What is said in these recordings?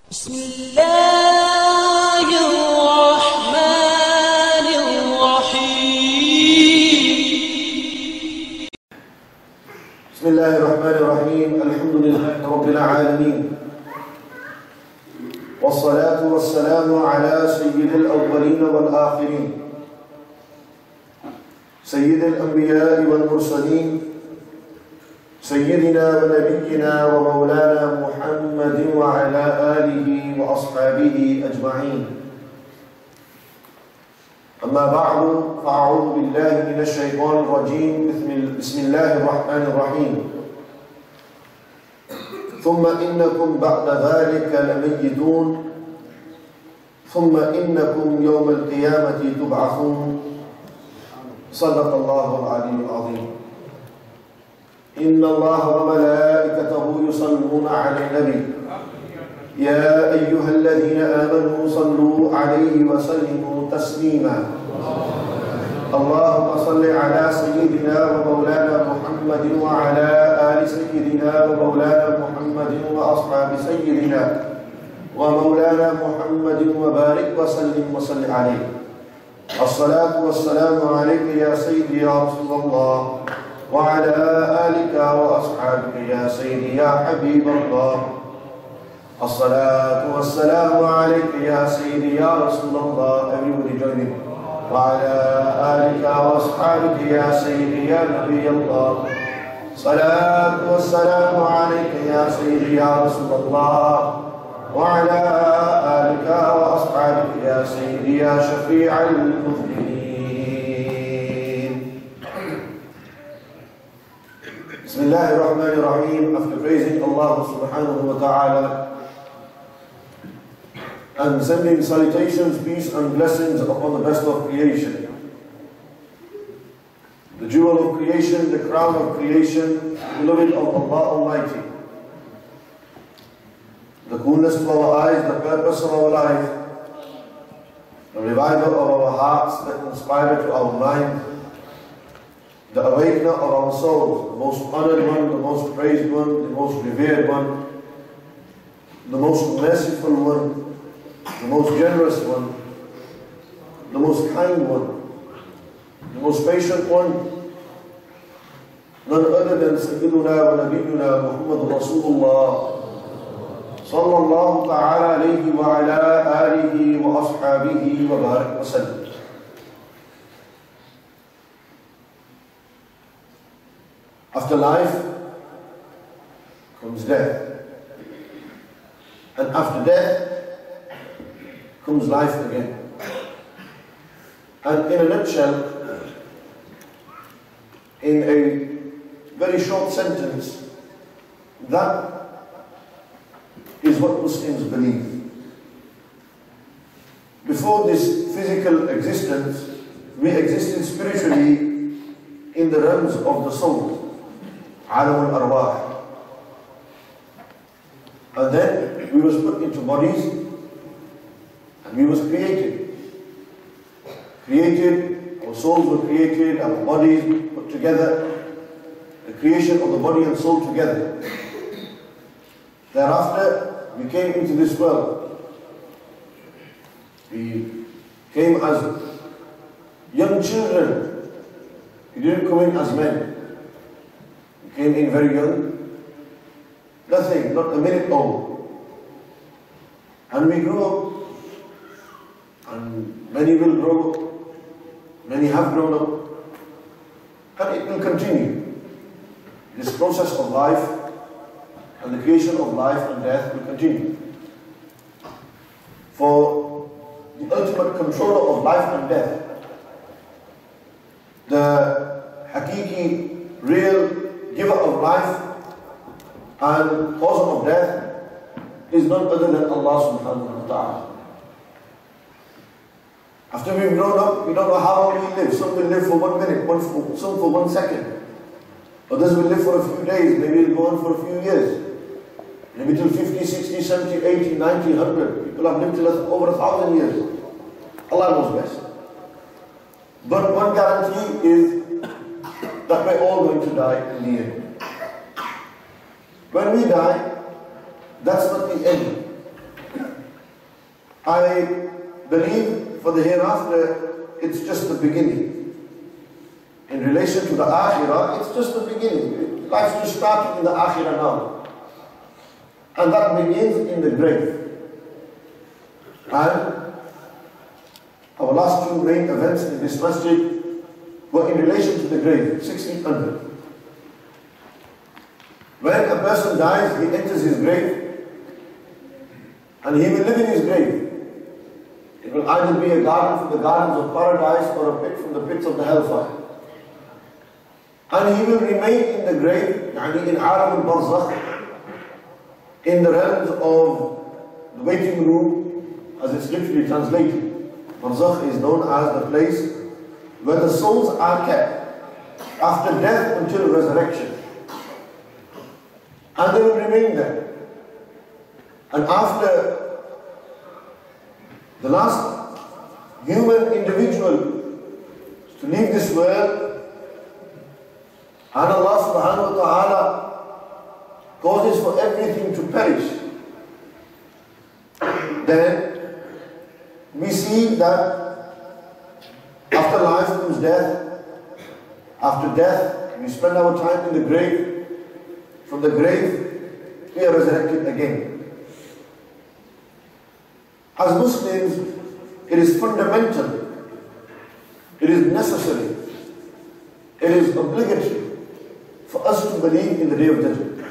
بسم الله الرحمن الرحيم. بسم الله الرحمن الرحيم. الحمد لله رب العالمين، والصلاة والسلام على سيد الأولين والآخرين، سيد الأنبياء والمرسلين، سيدنا ونبينا ومولانا محمد وعلى آله وأصحابه أجمعين. أما بعد، فأعوذ بالله من الشيطان الرجيم. بسم الله الرحمن الرحيم. ثم إنكم بعد ذلك لميتون ثم إنكم يوم القيامة تبعثون. صدق الله العلي العظيم. إن الله وملائكته يصلون على النبي يا أيها الذين آمنوا صلوا عليه وسلموا تسليما. اللهم صل على سيدنا ومولانا محمد وعلى آل سيدنا ومولانا محمد وأصحاب سيدنا ومولانا محمد وبارك وسلم وصل عليه. الصلاة والسلام عليك يا سيدي يا رسول الله، وعلى آلك وأصحابك يا سيدي يا حبيب الله. الصلاة والسلام عليك يا سيدي يا رسول الله. أمين جنبك وعلى آلك وأصحابك يا سيدي يا نبي الله. صلاة والسلام عليك يا سيدي يا رسول الله، وعلى آلك وأصحابك يا سيدي يا شفيع المذنبين. Bismillah ar-Rahman ar-Rahim. After praising Allah subhanahu wa ta'ala and sending salutations, peace and blessings upon the best of creation, the jewel of creation, the crown of creation, beloved of Allah Almighty, the coolness to our eyes, the purpose of our life, the reviver of our hearts, the inspirer to our mind, the awakener of our souls, the most honored one, the most praised one, the most revered one, the most merciful one, the most generous one, the most kind one, the most patient one, none other than Sayyiduna wa Nabiyyuna Muhammad Rasulullah sallallahu ta'ala alayhi wa ala alihi wa ashabihi wa barak wa sallam. After life comes death, and after death comes life again. And in a nutshell, in a very short sentence, that is what Muslims believe. Before this physical existence, we existed spiritually in the realms of the soul, Alam al-Arwah. And then we was put into bodies and we was created. Our souls were created, our bodies put together, the creation of the body and soul together. Thereafter, we came into this world. We came as young children. We didn't come in as men. We came in very young, nothing, not a minute old. And we grew up, and many will grow up, many have grown up, and it will continue. This process of life and the creation of life and death will continue. For the ultimate controller of life and death, the hakiki, real giver of life and causer of death, is none other than Allah subhanahu wa ta'ala. After we've grown up, we don't know how long we live. Some will live for 1 minute, some for 1 second. Others will live for a few days, maybe it'll go on for a few years. Maybe till 50, 60, 70, 80, 90, 100. People have lived till over 1,000 years. Allah knows best. But one guarantee is that we're all going to die in the end. When we die, that's not the end. I believe for the hereafter, it's just the beginning. In relation to the akhirah, it's just the beginning. Life's just starting in the akhirah now. And that begins in the grave. And our last two main events in this masjid were in relation to the grave, 1600. When a person dies, he enters his grave, and he will live in his grave. It will either be a garden from the gardens of paradise or a pit from the pits of the hellfire. And he will remain in the grave, in alam al-barzakh, in the realms of the waiting room, as it's literally translated. Barzakh is known as the place where the souls are kept after death until resurrection. And they will remain there. And after the last human individual to leave this world, and Allah subhanahu wa ta'ala causes for everything to perish, then we see that after life comes death. After death, we spend our time in the grave. From the grave, we are resurrected again. As Muslims, it is fundamental, it is necessary, it is obligatory for us to believe in the Day of Judgment,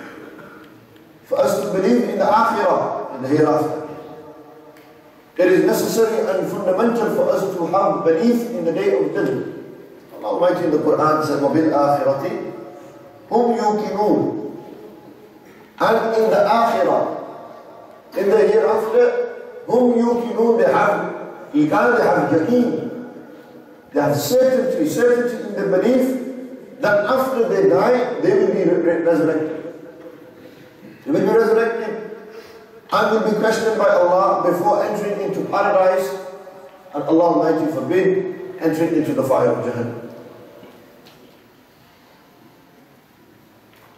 for us to believe in the Akhirah, in the hereafter. It is necessary and fundamental for us to have belief in the Day of Judgment. Allah Almighty in the Quran says, وَبِالْآخِرَةِ هُمْ يُوقِنُونَ. And in the Akhirah, in the hereafter, هُمْ يُوقِنُونَ, they have iqan, they have yaqeen, they have certainty in the belief that after they die, they will be resurrected. They will be resurrected and will be questioned by Allah before entering into paradise, and Allah Almighty forbid entering into the fire of Jahannam.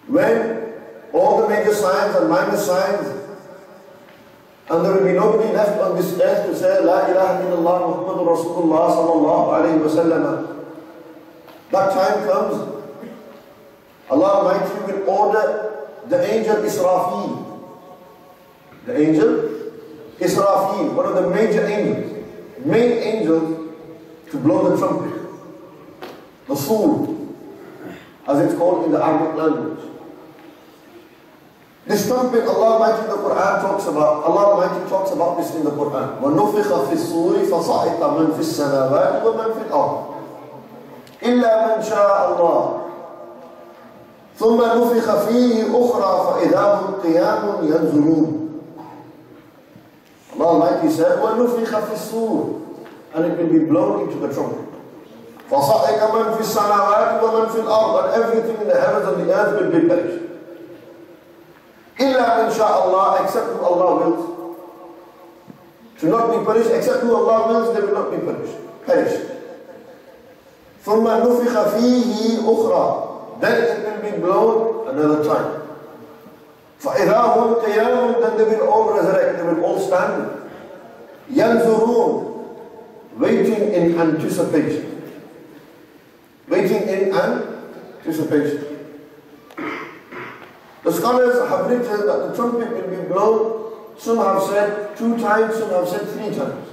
When all the major signs and minor signs, and there will be nobody left on this earth to say La ilaha illallah Muhammadur Rasulullah sallallahu alayhi wa sallam, that time comes, Allah Almighty will order the angel Israfil. The angel Israfil, one of the major angels, main angels, to blow the trumpet, the sur, as it's called in the Arabic language. This trumpet, Allah Almighty in the Quran talks about, Allah Almighty talks about this in the Quran. وَنُفِخَ فِي الصُّورِ فَصَعِقَ مَنْ فِي السَّمَاوَاتِ وَمَنْ فِي الْأَرْضِ إِلَّا مَنْ شَاءَ اللَّهُ ثُمَّ نُفِخَ فِيهِ أُخْرَى فَإِذَا هُمْ قِيَامٌ يَنْظُرُونَ. Allah Almighty said, وَنُفِخَ فِي الصُّورِ, and it will be blown into the trumpet. فَصَعِقَ مَنْ فِي السَّمَاوَاتِ وَمَنْ فِي الْأَرْضِ, and everything in the heavens and the earth will be perished. إِلَّا مَنْ شَاءَ اللَّهُ, except who Allah wills. To not be perished, except who Allah wills, they will not be perished. ثُمَّ نُفِخَ فِيهِ أُخْرَى, then it will be blown another time. فَإِذَا هُمْ قِيَامٌ, then they will all resurrect, they will all stand. يَنْظُرُونَ, waiting in anticipation. Waiting in anticipation. The scholars have written that the trumpet will be blown, some have said 2 times, some have said 3 times.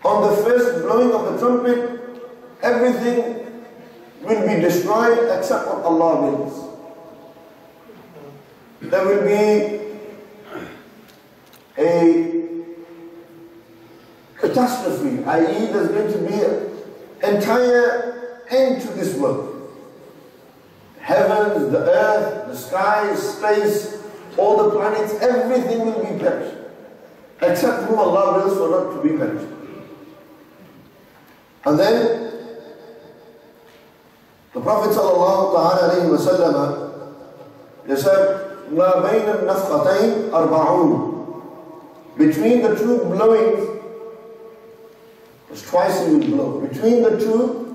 On the first blowing of the trumpet, everything will be destroyed except what Allah wills. There will be a catastrophe, i.e. there's going to be an entire end to this world. Heavens, the earth, the sky, space, all the planets, everything will be perished, except whom Allah wills for not to be perished. And then the Prophet ﷺ, they said, مَا بَيْنَ النَّفْخَتَيْنِ أَرْبَعُونَ, between the 2 blowings, it's twice he will blow, between the 2,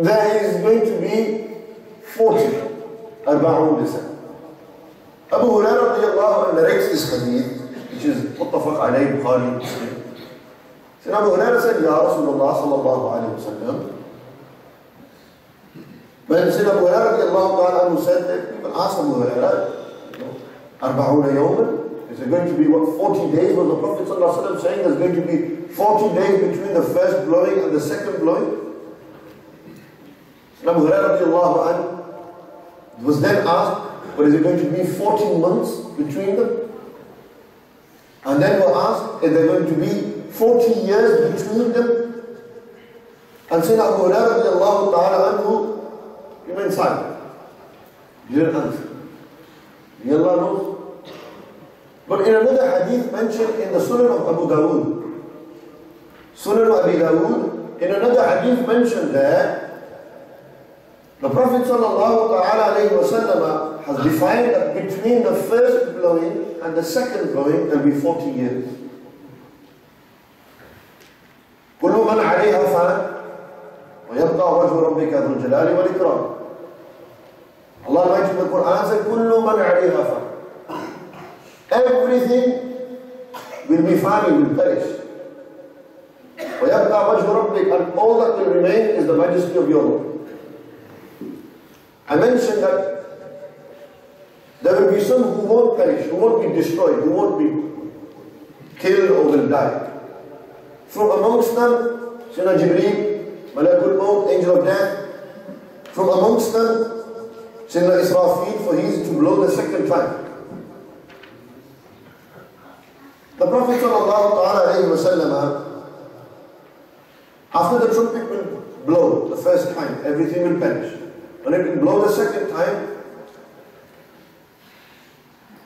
there is going to be 40, أربعون, they said. Abu Hurairah radiallahu anhu narrates this hadith which is muttafaq alayhi, Bukhari and Muslim. So Abu Hurairah said, Ya Rasulullah sallallahu alayhi wa sallam. When Abu Hurairah said that, people asked Abu Hurairah, Arba'una yawman, is it going to be what, 40 days? Was the Prophet sallallahu alayhi wa sallam saying there's going to be 40 days between the first blowing and the second blowing? Abu Hurairah was then asked, but is it going to be 14 months between them? And then were asked, is there going to be 40 years between them? And Sayyidina Abu Hurairah remained silent. He didn't answer. Allah knows. But in another hadith mentioned in the Sunan of Abu Dawood, Sunan of Abi Dawood, in another hadith mentioned there, the Prophet ﷺ has defined that between the first blowing and the second blowing there will be 40 years. كل من عليها فان ويبقى وجه ربك ذو الجلال والإكرام. Allah Almighty in the Quran said, كل من عليها فان. Everything will be fine, will perish. ويبقى وجه ربك, and all that will remain is the majesty of your Lord. I mentioned that there will be some who won't perish, who won't be destroyed, who won't be killed or will die. From amongst them, Sayyidina Jibreel, Malakul Maut, angel of death. From amongst them, Sayyidina Israfil, for he is to blow the second time. The Prophet ﷺ, after the trumpet will blow the first time, everything will perish. When it will blow the second time,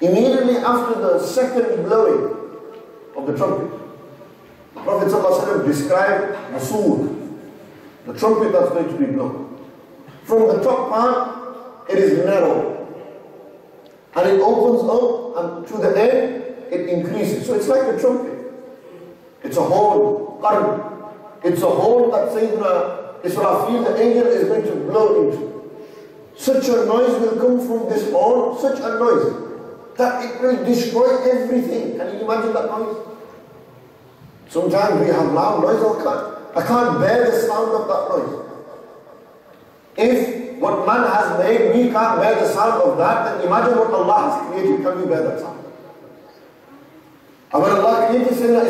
immediately after the second blowing of the trumpet, the Prophet ﷺ described the sood, the trumpet that's going to be blown. From the top part, it is narrow. And it opens up, and to the end, it increases. So it's like a trumpet. It's a hole, qarb. It's a hole that Sayyidina Israfil, the angel, is going to blow into. Such a noise will come from this hole, such a noise, that it will destroy everything. Can you imagine that noise? Sometimes we have loud noise, I can't bear the sound of that noise. If what man has made, we can't bear the sound of that, then imagine what Allah has created. Can we bear that sound? And when Allah created Sayyidina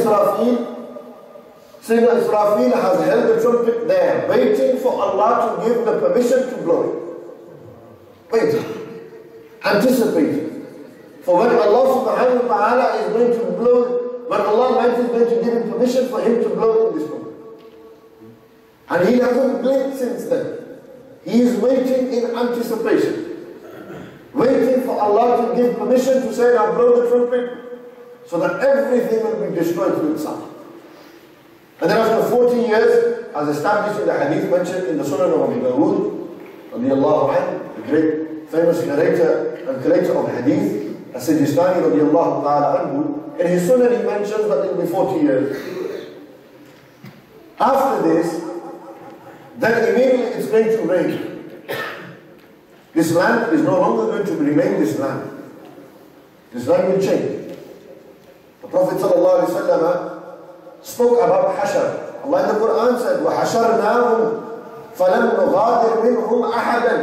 Israfil has held the trumpet there, waiting for Allah to give the permission to blow it. Waiting, anticipating. For when Allah subhanahu wa ta'ala is going to blow, when Allah is going to give him permission for him to blow in this moment. And he hasn't blinked since then. He is waiting in anticipation. Waiting for Allah to give permission to say, now blow the trumpet, so that everything will be destroyed through its sound. And then after 40 years, as established in the hadith mentioned in the Sunan of Abi Dawood, radiallahu anhu, the great famous narrator and collector of hadith, As-Sijistani radiallahu ta'ala anhu, in his Sunan he mentions that it will be 40 years. After this, then immediately it's going to rain. This land is no longer going to remain this land. This land will change. The Prophet sallallahu alaihi wasallam spoke about Hashar. Allah in the Quran said, وَحَشَرْنَاهُمْ فَلَمْ نُغَادِرْ مِنْهُمْ أَحَدًا.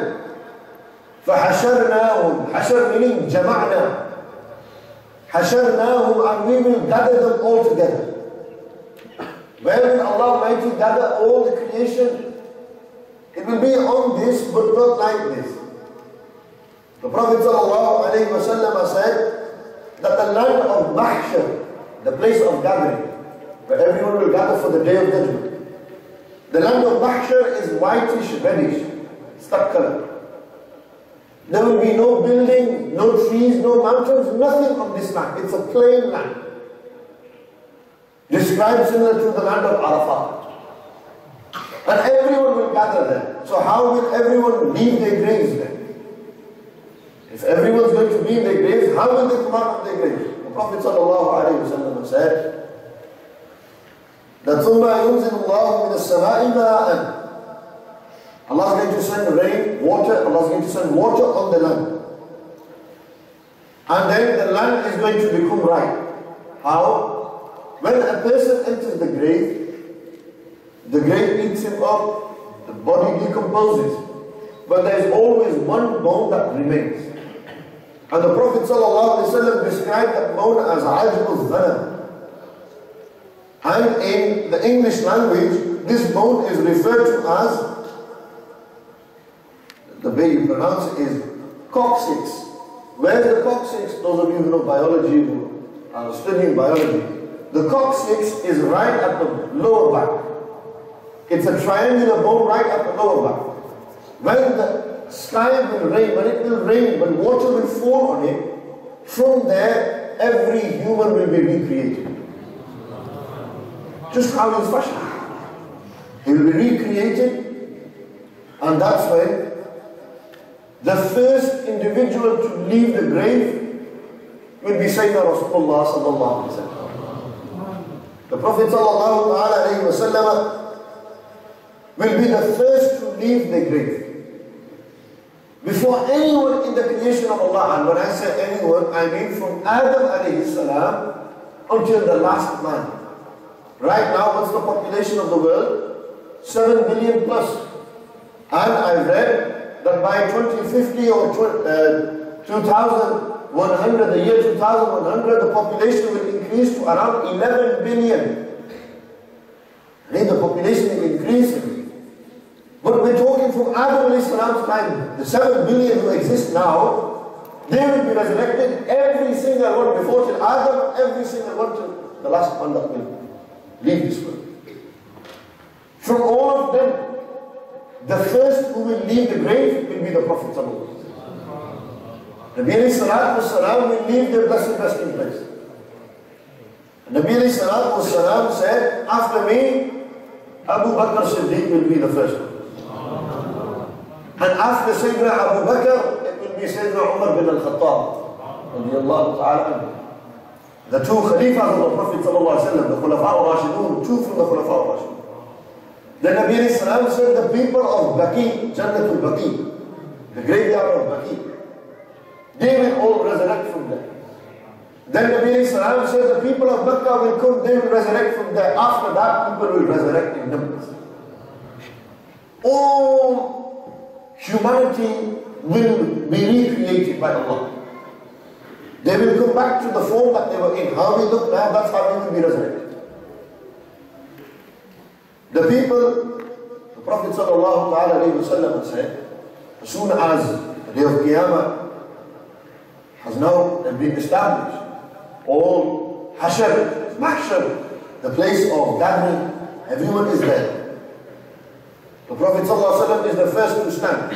فَحَشَرْنَاهُمْ, Hashar meaning jama'na. حَشَرْنَاهُمْ, and we will gather them all together. Where will Allah Almighty gather all the creation? It will be on this, but not like this. The Prophet ﷺ said that the land of Mahshar, the place of gathering, where everyone will gather for the day of judgment, the land of Mahshar is whitish, reddish, stuck color. There will be no building, no trees, no mountains, nothing on this land. It's a plain land. Described similar to the land of Arafat. And everyone will gather there. So how will everyone leave their graves then? If everyone's going to be in their graves, how will they come out of their graves? The Prophet ﷺ said that ثُمَّ يُنزِلُ اللَّهُ مِنَ السَّمَاءِ مَاءً. Allah is going to send rain, water. Allah is going to send water on the land. And then the land is going to become ripe. How? When a person enters the grave eats him up, the body decomposes. But there is always one bone that remains. And the Prophet ﷺ described that bone as ajbul dhanab. And in the English language, this bone is referred to as, the way you pronounce it is coccyx. Where is the coccyx? Those of you who know biology, who are studying biology. The coccyx is right at the lower back. It's a triangular bone right at the lower back. When the sky will rain, when water will fall on it, from there, every human will be recreated. Just how he's fashioned. He will be recreated, and that's when the first individual to leave the grave will be Sayyidina Rasulullah sallallahu alaihi wasallam. The Prophet sallallahu alaihi wasallam will be the first to leave the grave. Before anyone in the creation of Allah, and when I say anyone, I mean from Adam alayhi salam until the last man. Right now, what's the population of the world? 7 billion plus. And I read that by 2050 or 2100, the year 2100, the population will increase to around 11 billion. Then the population is increasing. But we're talking from Adam alayhi salam's time. The 7 billion who exist now, they will be resurrected, every single one before till Adam, every single one till the last one that will leave this world. From all of them, the first who will leave the grave will be the Prophet sallallahu alaihi wasallam. Nabi alayhi salatu wasalam will leave their blessed resting place. Nabi alayhi salatu wasalam said, after me, Abu Bakr Siddiq will be the first one. And after Sayyidina Abu Bakr, it will be Sayyidina Umar bin al-Khattab, radiyallahu ta'ala. The two Khalifas of the Prophet sallallahu alaihi wasallam, the Khulafa al-Rashidun, two from the Khulafa al-Rashidun. The Nabi alayhi salam said the people of Baqi, Jannatul Baqi, the graveyard of Baqi, they will all resurrect from there. Then Nabi alayhi salam said the people of Makkah will come, they will resurrect from there. After that, people will resurrect in numbers. All humanity will be recreated by Allah. They will come back to the form that they were in. How we look now, that's how we will be resurrected. The people, the Prophet sallallahu alaihi wasallam said, as soon as the day of Qiyamah has now been established, all Hashr, Mahshar, the place of gathering, everyone is there. The Prophet ﷺ is the first to stand.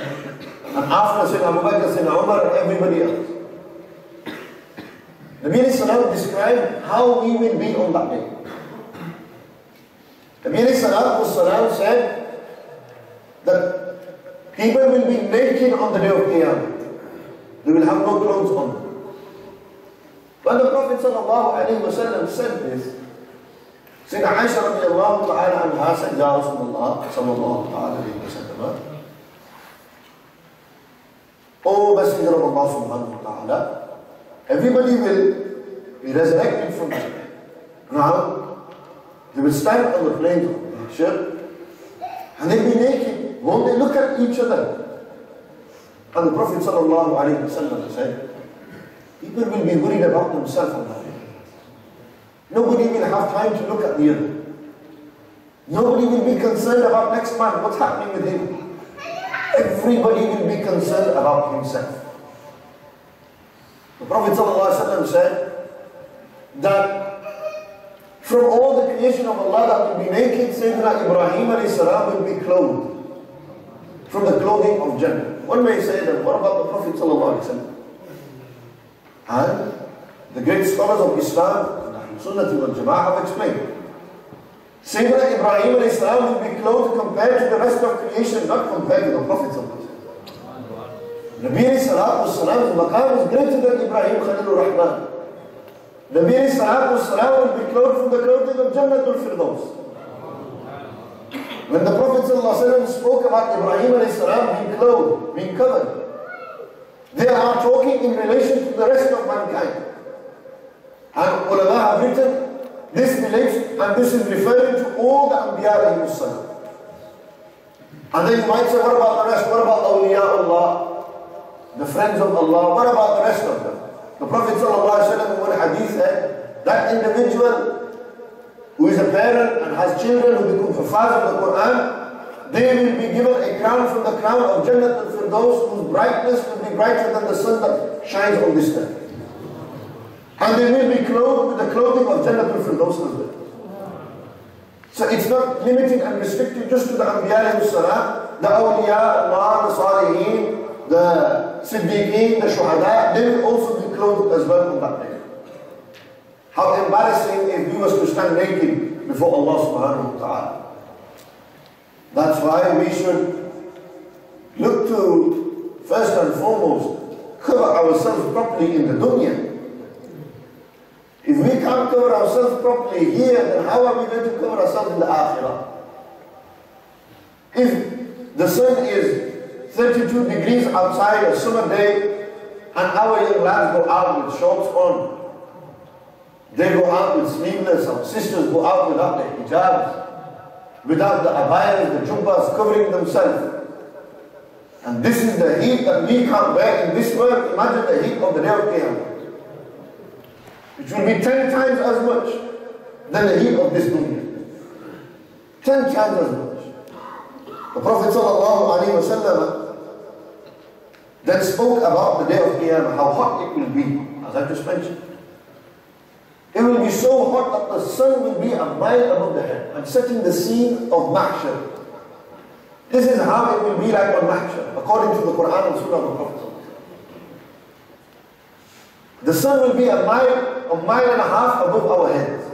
And after Sayyidina Abu Bakr, Sayyidina Umar, and everybody else. Nabi ﷺ described how we will be on that day. Nabi ﷺ said that people will be naked on the day of Qiyamah. They will have no clothes on. When the Prophet ﷺ said this, Sayyidina Aisha radiallahu ta'ala anha said, Ya Rasulullah sallallahu alayhi wa sallam, O Messenger of Allah subhanahu wa ta'ala, everybody will be resurrected from the ground. They will stand on the plains of Mahshar and they'll be naked. Won't they look at each other? And the Prophet sallallahu alayhi wa sallam said, people will be worried about themselves on that day. Nobody will have time to look at the other. Nobody will be concerned about next man, what's happening with him. Everybody will be concerned about himself. The Prophet ﷺ said that from all the creation of Allah that will be naked, Sayyidina Ibrahim a.s. will be clothed from the clothing of Jannah. One may say that, what about the Prophet ﷺ? And the great scholars of Islam, Sunnati wal Jama'ah, have explained. Sayyidina Ibrahim a.s. will be clothed compared to the rest of creation, not compared to the Prophet. Nabi a.s. the maqam is greater than Ibrahim Khalilur Rahman. Nabi a.s. will be clothed from the clothing of Jannatul Firdaus. When the Prophet ﷺ spoke about Ibrahim a.s. being clothed, being covered, they are talking in relation to the rest of mankind. And ulama have written this belief, and this is referring to all the Anbiya alayhi salam. And then you might say, what about the rest? What about awliyaullah, the friends of Allah? What about the rest of them? The Prophet ﷺ in one hadith said, that individual who is a parent and has children who become hufaz of the Quran, they will be given a crown from the crown of Jannat al-Firdaus, whose brightness will be brighter than the sun that shines on this day. And they will be clothed with the clothing of Jannat al-Firdaus as well. So it's not limited and restricted just to the Anbiya alayhi salam, the awliya, Allah, the Salihin, the Siddiqeen, the Shuhada, they will also be clothed as well on that day. How embarrassing if we was to stand naked before Allah subhanahu wa ta'ala. That's why we should look to, first and foremost, cover ourselves properly in the dunya. If we can't cover ourselves properly here, then how are we going to cover ourselves in the akhirah? If the sun is 32 degrees outside a summer day, and our young lads go out with shorts on, they go out with sleeveless, our sisters go out without the hijabs, without the abayas, the jubbas, covering themselves. And this is the heat that we can't bear in this world. Imagine the heat of the day of Qiyamah. It will be 10 times as much than the heat of this dunya. 10 times as much. The Prophet ﷺ then spoke about the day of Qiyamah, how hot it will be, as I just mentioned. It will be so hot that the sun will be a mile above the head. I'm setting the scene of Mahshar. This is how it will be like on Mahshar, according to the Quran and Sunnah of the Prophet. The sun will be a mile and a half above our heads.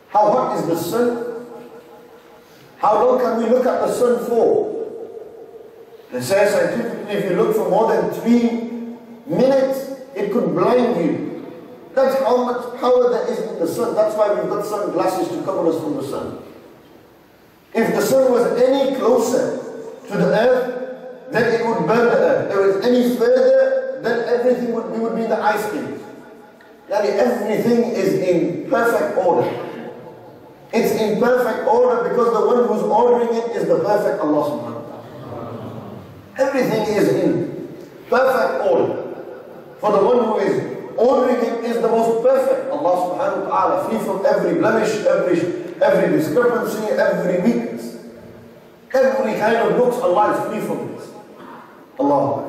How hot is the sun? How long can we look at the sun for? They say scientifically, if you look for more than 3 minutes, it could blind you. That's how much power there is in the sun. That's why we've got sunglasses to cover us from the sun. If the sun was any closer to the earth, then it would burn the earth. If it was any further, then everything would be in the ice cave. Everything is in perfect order. It's in perfect order because the one who's ordering it is the perfect Allah subhanahu wa ta'ala. Everything is in perfect order. For the one who is ordering it is the most perfect, Allah subhanahu wa ta'ala, free from every blemish, every discrepancy, every weakness. Every kind of looks, Allah is free from this. Allah.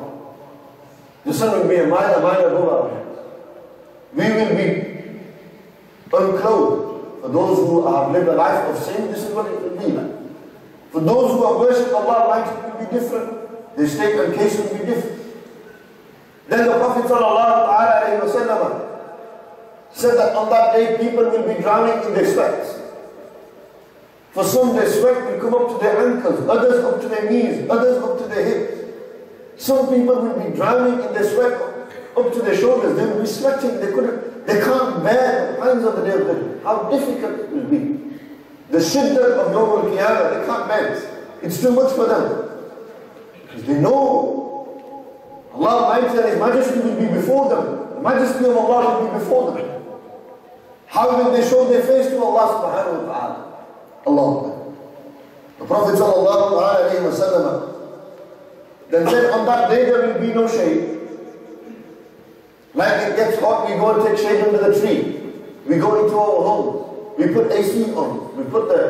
The sun will be a mile above our heads. We will be unclothed. For those who have lived a life of sin, this is what it will be like. For those who have worshipped Allah, life will be different. Their state and case will be different. Then the Prophet ﷺ said that on that day people will be drowning in their sweats. For some their sweat will come up to their ankles, others up to their knees, others up to their hips. Some people will be drowning in their sweat up to their shoulders. They will be sweating. They can't bear the pangs of the day of judgment. How difficult it will be. The shiddah of Yawm al-Qiyamah, they can't bear it. It's too much for them. Because they know Allah Almighty and His Majesty will be before them. The Majesty of Allah will be before them. How will they show their face to Allah subhanahu wa ta'ala? Allah. The Prophet sallallahu alayhi wa sallam then said, on that day there will be no shade. Like it gets hot, we go and take shade under the tree. We go into our homes. We put AC on. We put the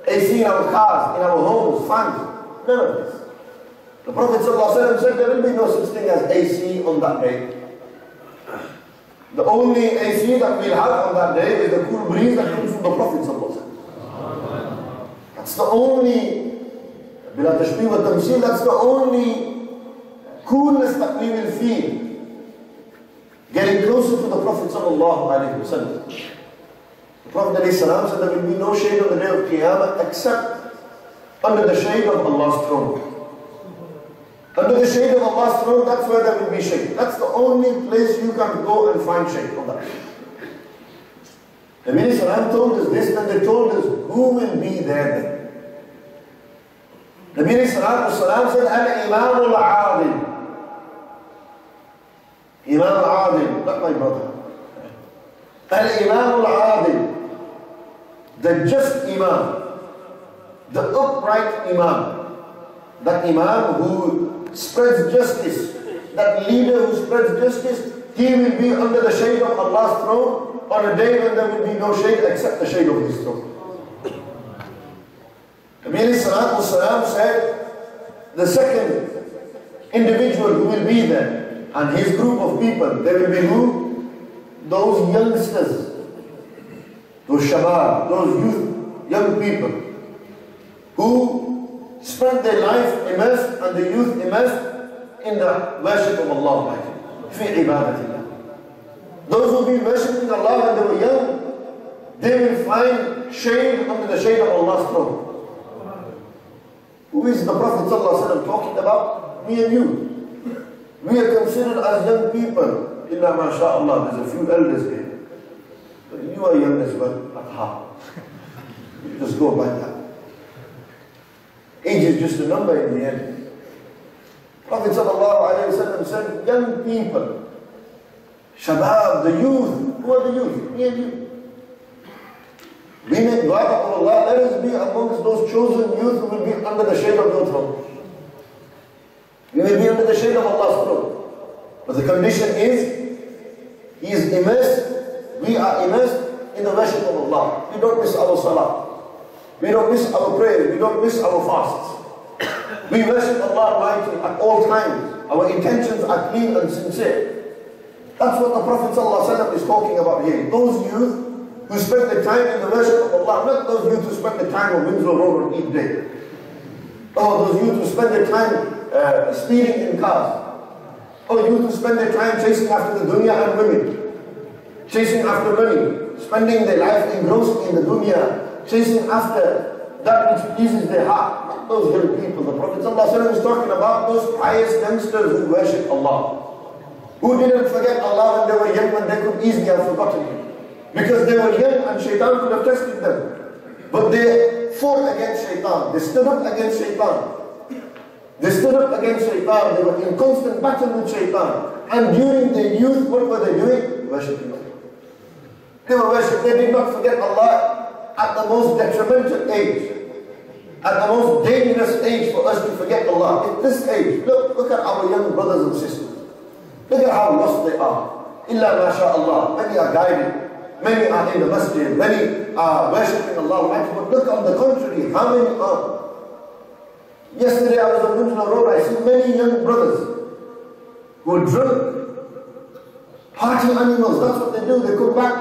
AC in our cars, in our homes, fans. None of this. The Prophet ﷺ said there will be no such thing as AC on that day. The only AC that we'll have on that day is the cool breeze that comes from the Prophet ﷺ. That's the only, that's the only coolness that we will feel. Getting closer to the Prophet ﷺ. The Prophet ﷺ said there will be no shade on the day of Qiyamah except under the shade of Allah's throne. Under the shade of Allah's throne, that's where there will be shade. That's the only place you can go and find shade on that. The Nabi Sallallahu told us this, and they told us who will be there then. The Nabi Sallallahu said, Al-Imam al-Adil. Imam al-Adil, not my brother. Al-Imam al-Adil, the just Imam, the upright Imam, that Imam who spreads justice, that leader who spreads justice, he will be under the shade of Allah's throne on a day when there will be no shade except the shade of His throne. Nabi Sallallahu said, the second individual who will be there, and his group of people, they will be who? Those youngsters, those shabab, those youth, young people, who spend their life immersed and the youth immersed in the worship of Allah, fi ibadatillah. Those who will be worshipping Allah when they were young, they will find shade under the shade of Allah's throne. Who is the Prophet ﷺ talking about? Me and you. We are considered as young people. Illa masha'Allah, there's a few elders here. But you are young as well, at heart. You just go by that. Age is just a number in the end. Prophet ﷺ said, young people, shabab, the youth. Who are the youth? Me and you. We make dua to Allah, let us be amongst those chosen youth who will be under the shade of your throne. We will be under the shade of Allah's throne. But the condition is, He is immersed, we are immersed in the worship of Allah. We don't miss our salah. We don't miss our prayers. We don't miss our fasts. We worship Allah Almighty at all times. Our intentions are clean and sincere. That's what the Prophet ﷺ is talking about here. Those youth who spend the time in the worship of Allah, not those youth who spend the time on Winslow Road on Eid Day. Or those youth who spend their time speeding in cars. Or youth who spend their time chasing after the dunya and women. Chasing after money. Spending their life engrossed in the dunya. Chasing after that which pleases their heart. Not those young people. The Prophet ﷺ is talking about those pious youngsters who worship Allah. Who didn't forget Allah when they were young, when they could easily have forgotten Him. Because they were young and shaitan could have tested them. But they fought against shaitan. They stood up against shaitan. They stood up against shaitan. They were in constant battle with shaitan. And during their youth, what were they doing? Worshipping Allah. They were worshipping. They did not forget Allah at the most detrimental age. At the most dangerous age for us to forget Allah. At this age, look at our young brothers and sisters. Look at how lost they are. Illa masha'Allah. Many are guided. Many are in the masjid, many are worshipping Allah. But look on the contrary, how many are? Yesterday I was on Winslow Road, I see many young brothers who are drunk, party animals, that's what they do. They come back,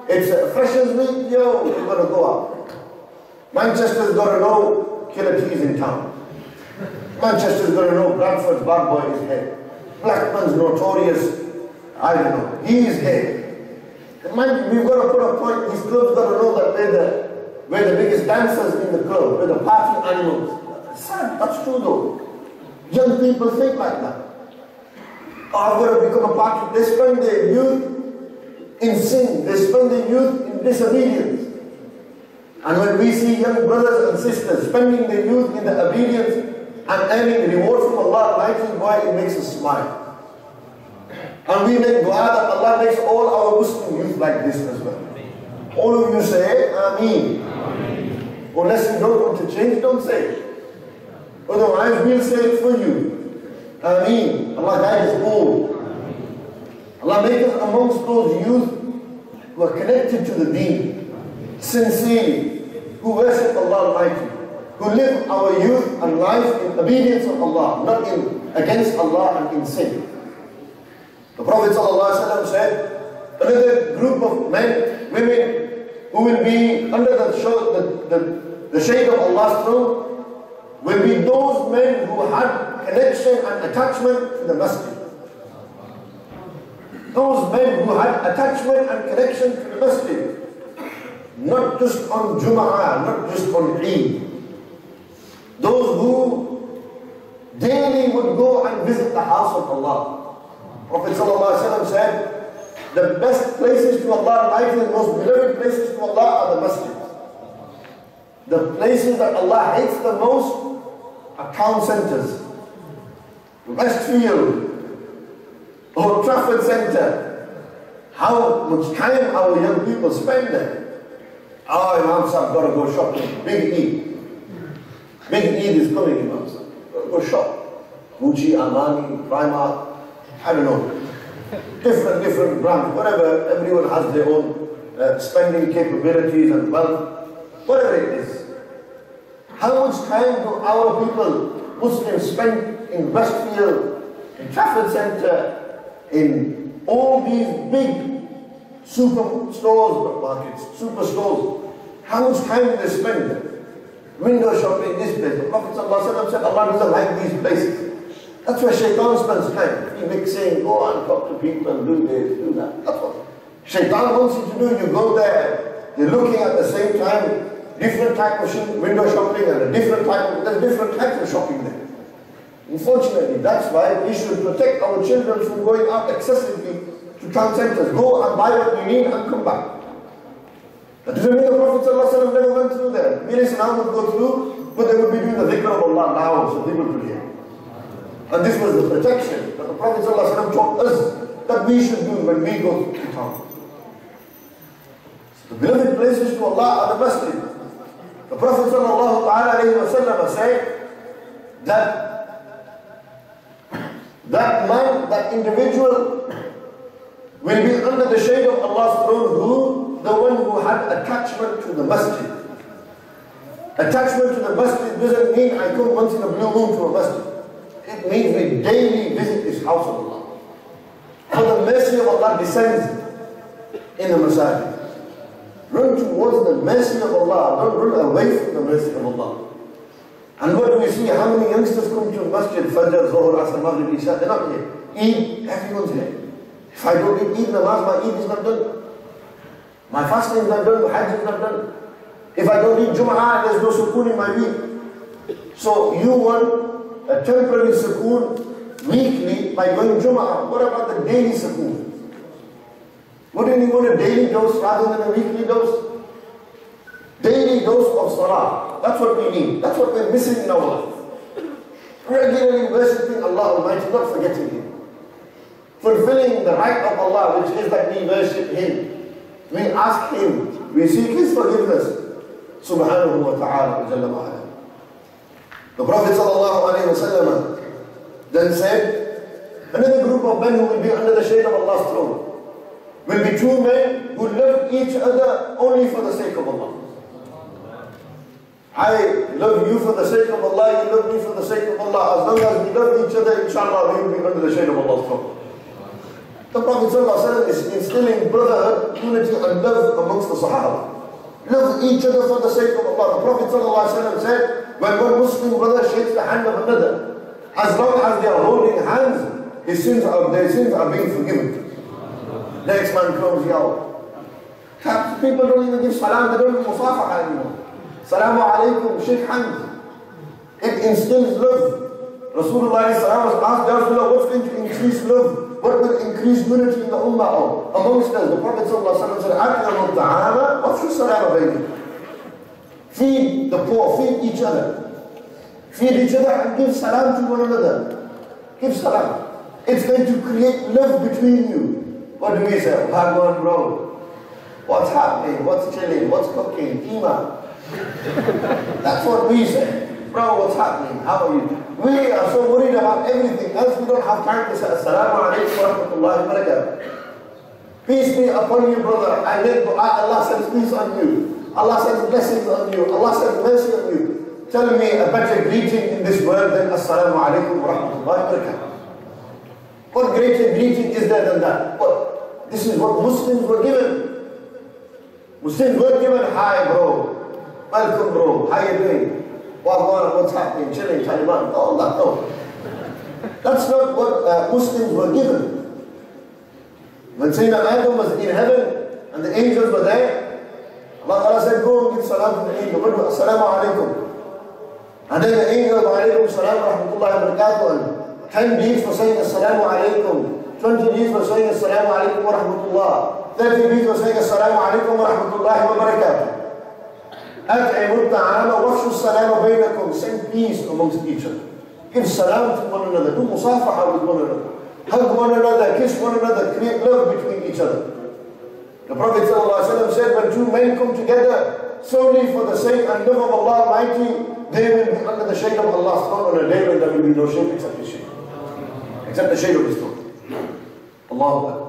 it's a freshers week, yo, we're going to go out. Manchester's got to know Killer T's in town. Manchester's got to know Bradford's bad boy is here. Blackman's notorious, I don't know, he is here. Mind, we've got to put a point, these clubs got to know that we're the biggest dancers in the club, we're the party animals. That's sad, that's true though. Young people think like that. Oh, I've got to become a party. They spend their youth in sin, they spend their youth in disobedience. And when we see young brothers and sisters spending their youth in the obedience and earning reward from Allah Almighty, boy, it makes us smile. And we make dua that Allah makes all our Muslim youth like this as well. All of you say, Ameen. Unless you don't want to change, don't say it. Otherwise, we'll say it for you. Ameen. Allah guide us all. Allah make us amongst those youth who are connected to the deen, sincerely, who worship Allah Almighty, who live our youth and life in obedience of Allah, not against Allah and in sin. The Prophet ﷺ said, another group of men, women, who will be under the shade of Allah's throne, will be those men who had connection and attachment to the masjid. Those men who had attachment and connection to the masjid. Not just on Jum'ah, not just on Eid. Those who daily would go and visit the house of Allah. Prophet ﷺ said, the best places to Allah Almighty, the most beloved places to Allah are the masjids. The places that Allah hates the most are town centers. Westfield, or Trafford Centre, how much time our young people spend there. Oh, Imam Sahib, got to go shopping. Big Eid. Big Eid is coming, Imam Sahib. Go shop. Gucci, Armani, Primark, I don't know. Different brands, whatever. Everyone has their own spending capabilities and wealth. Whatever it is. How much time do our people, Muslims, spend in Westfield, in Trafford Centre, in all these big super stores, markets, super stores? How much time do they spend there? Window shopping, this place. The Prophet ﷺ said, Allah doesn't like these places. That's where Shaitan spends time. He makes saying, go and talk to people and do this, do that. That's what Shaitan wants you to do. You go there, you're looking at the same time, different type of window shopping and a different type of, there's different types of shopping there. Unfortunately, that's why we should protect our children from going out excessively to town centers. Go and buy what you need and come back. That doesn't mean the Prophet ﷺ never went through there. Many Islam would go through, but they would be doing the dhikr of Allah now, so people could hear. And this was the protection that the Prophet ﷺ taught us that we should do when we go to town. So the beloved places to Allah are the masjid. The Prophet ﷺ said that man, that individual will be under the shade of Allah's throne, who? The one who had attachment to the masjid. Attachment to the masjid doesn't mean I come once in a blue moon to a masjid. It means we daily visit this house of Allah. For the mercy of Allah descends in the masjid. Run towards the mercy of Allah. Don't run away from the mercy of Allah. And what do we see? How many youngsters come to masjid? Fajr, Zuhr, Asr, Maghrib, Isha. They're not here. Eid, everyone's here. If I don't eat Eid namaz, my Eid is not done. My fasting is not done, my Hajj is not done. If I don't eat Jum'ah, there's no sukoon in my week. So you want a temporary sukoon weekly by going Jum'ah. What about the daily sukoon? Wouldn't you want a daily dose rather than a weekly dose? Daily dose of salah. That's what we need. That's what we're missing in our life. Regularly worshipping Allah Almighty, not forgetting Him. Fulfilling the right of Allah, which is that we worship Him. We ask Him, we seek His forgiveness. Subhanahu wa ta'ala, Jalla wa ala. The Prophet sallallahu alayhi wa sallam then said, another group of men who will be under the shade of Allah's throne will be two men who love each other only for the sake of Allah. I love you for the sake of Allah, you love me for the sake of Allah. As long as we love each other, inshallah, we will be under the shade of Allah's throne. The Prophet ﷺ is instilling brotherhood, unity and love amongst the Sahaba. Love each other for the sake of Allah. The Prophet ﷺ said, when one Muslim brother shakes the hand of another, as long as they are holding hands, their sins are being forgiven. Next man comes out. People don't even give salam, they don't give musafaha anymore. Salamu alaykum, shake hands. It instills love. Rasulullah was asked, Ya Rasulullah, what's going to increase love? What will increase unity in the ummah amongst us? The Prophet said, Atiyamu ta'ama, wafshu salama bayni. Feed the poor, feed each other. Feed each other and give salam to one another. Give salam. It's going to create love between you. What do we say? Bhagwan bro. What's happening? What's chilling? What's cooking? Kima. That's what we say. Bro, what's happening? How are you? We are so worried about everything else, we don't have time to say, Assalamu alaikum wa rahmatullahi wa barakatuh. Peace be upon you, brother. I make dua, Allah sends peace on you. Allah sends blessings on you. Allah sends mercy on you. Tell me a better greeting in this world than Assalamu alaikum wa rahmatullahi wa barakatuh. What greater greeting is there than that? What? This is what Muslims were given. Muslims were given, hi bro, welcome bro, how you doing? What's happening, chilling, Taliban, all that, no. That's not what Muslims were given. When Sayyidina Adam was in heaven and the angels were there, Allah said, go and give salam to the angel. Assalamu alaikum. And then the angel, alaykum salam wa rahmatullahi wa barakatuh. 10 deeds for saying assalamu alaikum. 20 deeds for saying assalamu alaikum wa rahmatullah. 30 deeds for saying assalamu alaikum wa rahmatullahi wa barakatuh. أَتْعِمُوا الطَّعَامَ وَافْشُوا السَّلَامَ بَيْنَكُمْ. Send peace amongst each other. Give salam to one another. Do musafaha with one another. Hug one another. Kiss one another. Create love between each other. The Prophet ﷺ said, when two men come together solely for the sake and love of Allah Almighty, they will be under the shade of Allah's throne on a day when there will be no shade except His shade. Except the shade of His throne. Allahu Akbar.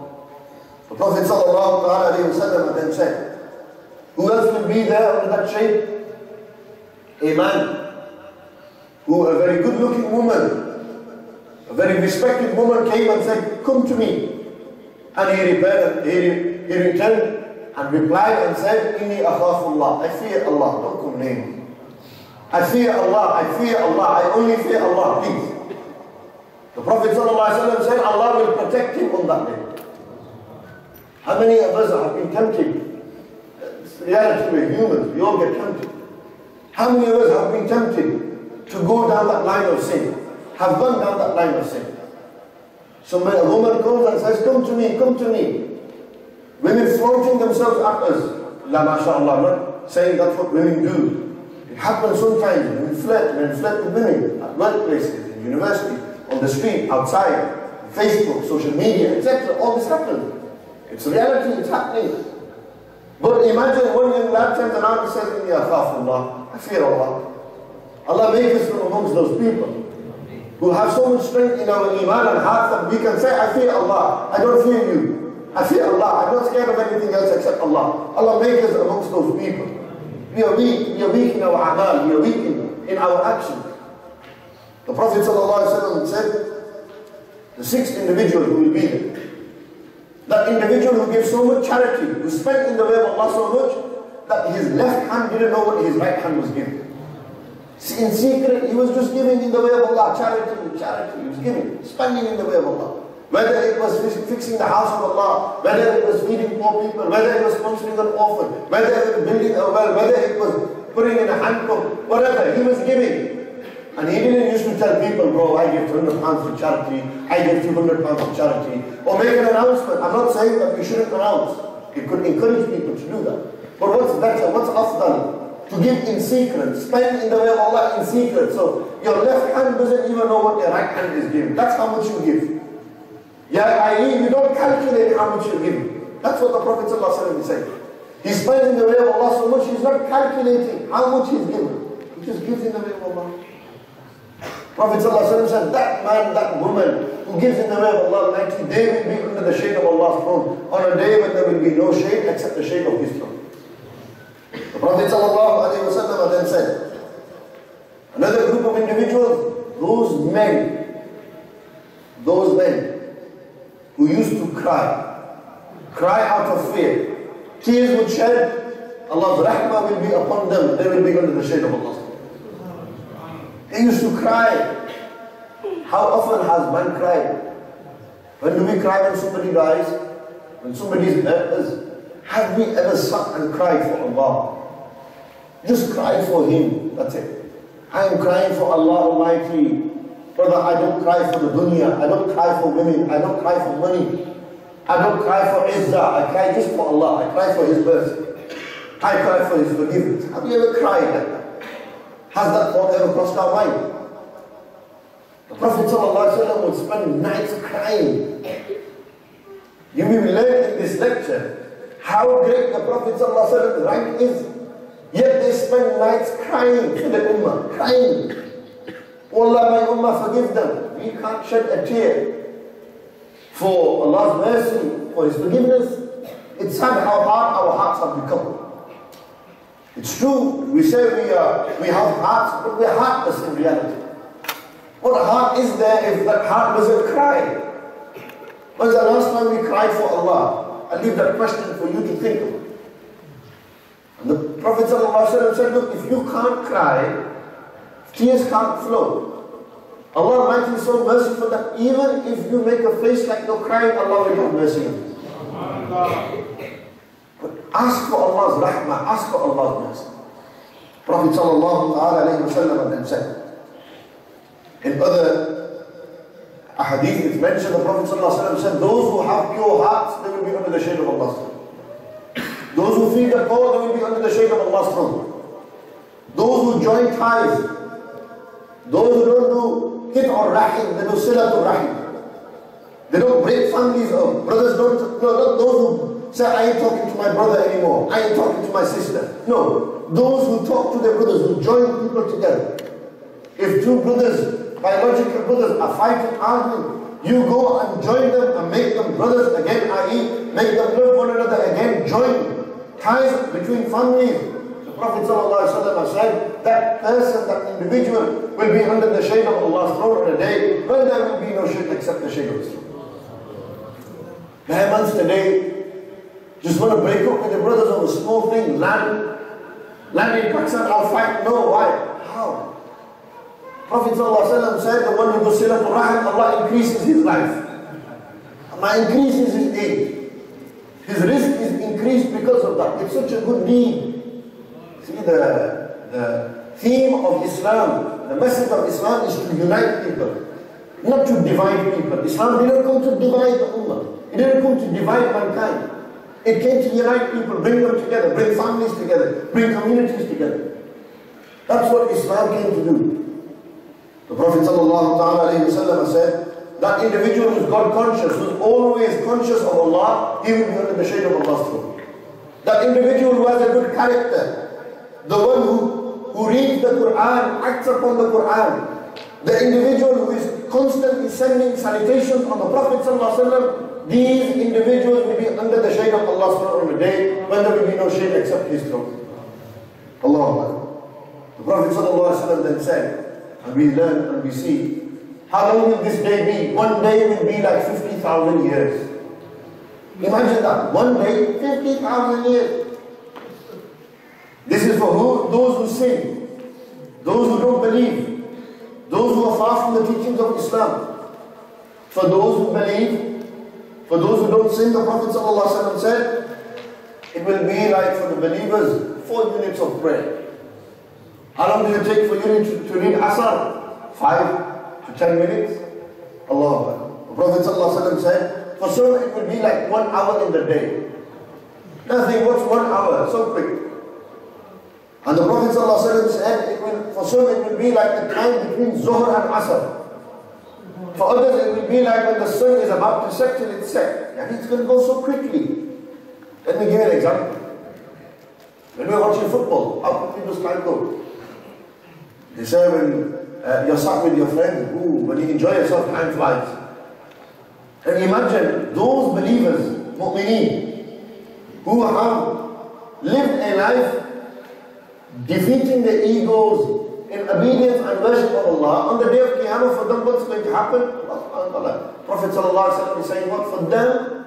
The Prophet ﷺ then said, who else will be there under that shade? A man who, a very good looking woman, a very respected woman came and said, come to me. And he returned and replied and said, Inni akhafullah, I fear Allah, don't come near me. I fear Allah, I only fear Allah, please. The Prophet ﷺ said, Allah will protect him on that day. How many of us have been tempted? It's reality, we're humans, we all get tempted. How many of us have been tempted to go down that line of sin? Have gone down that line of sin? Somebody, a woman comes and says, come to me, come to me. Women flaunting themselves at us. La mashallah, I'm not saying that's what women do. It happens sometimes, men flirt with women, at workplaces, in university, on the street, outside, Facebook, social media, etc. All this happens. It's reality, it's happening. But imagine one young lad turns around and says, Inni akhafullah, I fear Allah. Allah make us from amongst those people who have so much strength in our iman and heart that we can say, I fear Allah, I don't fear you. I fear Allah, I'm not scared of anything else except Allah. Allah make us amongst those people. We are weak in our amal, we are weak in our actions. The Prophet ﷺ said, the sixth individual who will be there, that individual who gives so much charity, who spent in the way of Allah so much, that his left hand didn't know what his right hand was giving. In secret, he was just giving in the way of Allah, charity, he was giving, spending in the way of Allah. Whether it was fixing the house of Allah, whether it was feeding poor people, whether it was sponsoring an orphan, whether it was building a well, whether it was putting in a hand pump, whatever, he was giving. And he didn't used to tell people, bro, I give £200 for charity, I give £200 for charity, or make an announcement. I'm not saying that we shouldn't announce. It could encourage people to do that. But what's better, what's afdal? To give in secret, spend in the way of Allah in secret. So your left hand doesn't even know what your right hand is giving. That's how much you give. Yeah, i.e. you don't calculate how much you're giving. That's what the Prophet ﷺ said. He spends in the way of Allah so much, he's not calculating how much he's given. He just gives in the way of Allah. Prophet ﷺ said, that man, that woman who gives in the way of Allah, they will be under the shade of Allah's throne on a day when there will be no shade except the shade of His throne. The Prophet ﷺ then said, another group of individuals, those men who used to cry out of fear, tears would shed, Allah's rahmah will be upon them, they will be under the shade of Allah. They used to cry. How often has man cried? When do we cry when somebody dies? When somebody's hurt us? Have we ever sat and cried for Allah? Just cry for Him, that's it. I am crying for Allah Almighty. Brother, I don't cry for the dunya, I don't cry for women, I don't cry for money, I don't cry for izzah, I cry just for Allah, I cry for His mercy, I cry for His forgiveness. Have you ever cried like that? Has that thought ever crossed our mind? The Prophet ﷺ would spend nights crying. You will learn in this lecture how great the Prophet ﷺ's rank is. Yet they spend nights crying for the Ummah, crying. Oh Allah, my Ummah, forgive them. We can't shed a tear for Allah's mercy, for His forgiveness. It's sad how hard our hearts have become. It's true, we say we have hearts, but we're heartless in reality. What heart is there if that heart doesn't cry? When's the last time we cried for Allah? I leave that question for you to think of. And the Prophet ﷺ said, look, if you can't cry, tears can't flow. Allah Almighty is so merciful that even if you make a face like you're crying, Allah will have mercy on you. But ask for Allah's rahmah, ask for Allah's mercy. Prophet ﷺ then said, in other ahadith it's mentioned, the Prophet ﷺ said, those who have pure hearts, they will be under the shade of Allah's throne. Those who feed the poor, they will be under the shade of Allah's throne. Those who join ties, those who don't do hit or rahim, they do silat or rahim. They don't break families up. Brothers don't, not those say, I ain't talking to my brother anymore, I ain't talking to my sister. No, those who talk to their brothers, who join people together. If two brothers, biological brothers, are fighting, arguing, you go and join them and make them brothers again, i.e. make them love one another again, join ties between families. The Prophet ﷺ said, that person, that individual will be under the shade of Allah's throne on a day when there will be no shade except the shade of His throne. The Hemans today just want to break up with their brothers over small things, land in Pakistan, I'll fight. No, why? How? Prophet ﷺ said, the one who does silatul rahim, Allah increases his life. Allah increases his age. His risk is increased because of that. It's such a good deed. See, the theme of Islam, the message of Islam is to unite people, not to divide people. Islam didn't come to divide the ummah. It didn't come to divide mankind. It came to unite people, bring them together, bring families together, bring communities together. That's what Islam came to do. The Prophet ﷺ said, that individual who is God conscious, who is always conscious of Allah, he will be under the shade of Allah's throne. That individual who has a good character, the one who reads the Quran, acts upon the Quran, the individual who is constantly sending salutations on the Prophet ﷺ, these individuals will be under the shade of Allah's throne on the day when there will be no shade except His throne. Allah. The Prophet ﷺ then said, and we learn and we see, how long will this day be? One day will be like 50,000 years. Imagine that. One day, 50,000 years. This is for who? Those who sin, those who don't believe, those who are far from the teachings of Islam. For those who believe, for those who don't sin, the Prophet ﷺ said, it will be like for the believers, 4 units of prayer. How long does it take for you to read Asr? 5 to 10 minutes? Allah. The Prophet ﷺ said, for some it will be like 1 hour in the day. Nothing, what's 1 hour? So quick. And the Prophet ﷺ said, for some it will be like the time between Zuhr and Asr. For others it will be like when the sun is about to set till it's set. And it's going to go so quickly. Let me give you an example. When we're watching football, how quickly does time go? They say when you're sat with your friend, when you enjoy yourself, time flies. And imagine those believers, mu'mineen, who have lived a life defeating their egos in obedience and worship of Allah. On the day of Qiyamah, for them, what's going to happen? Prophet ﷺ is saying, what for them?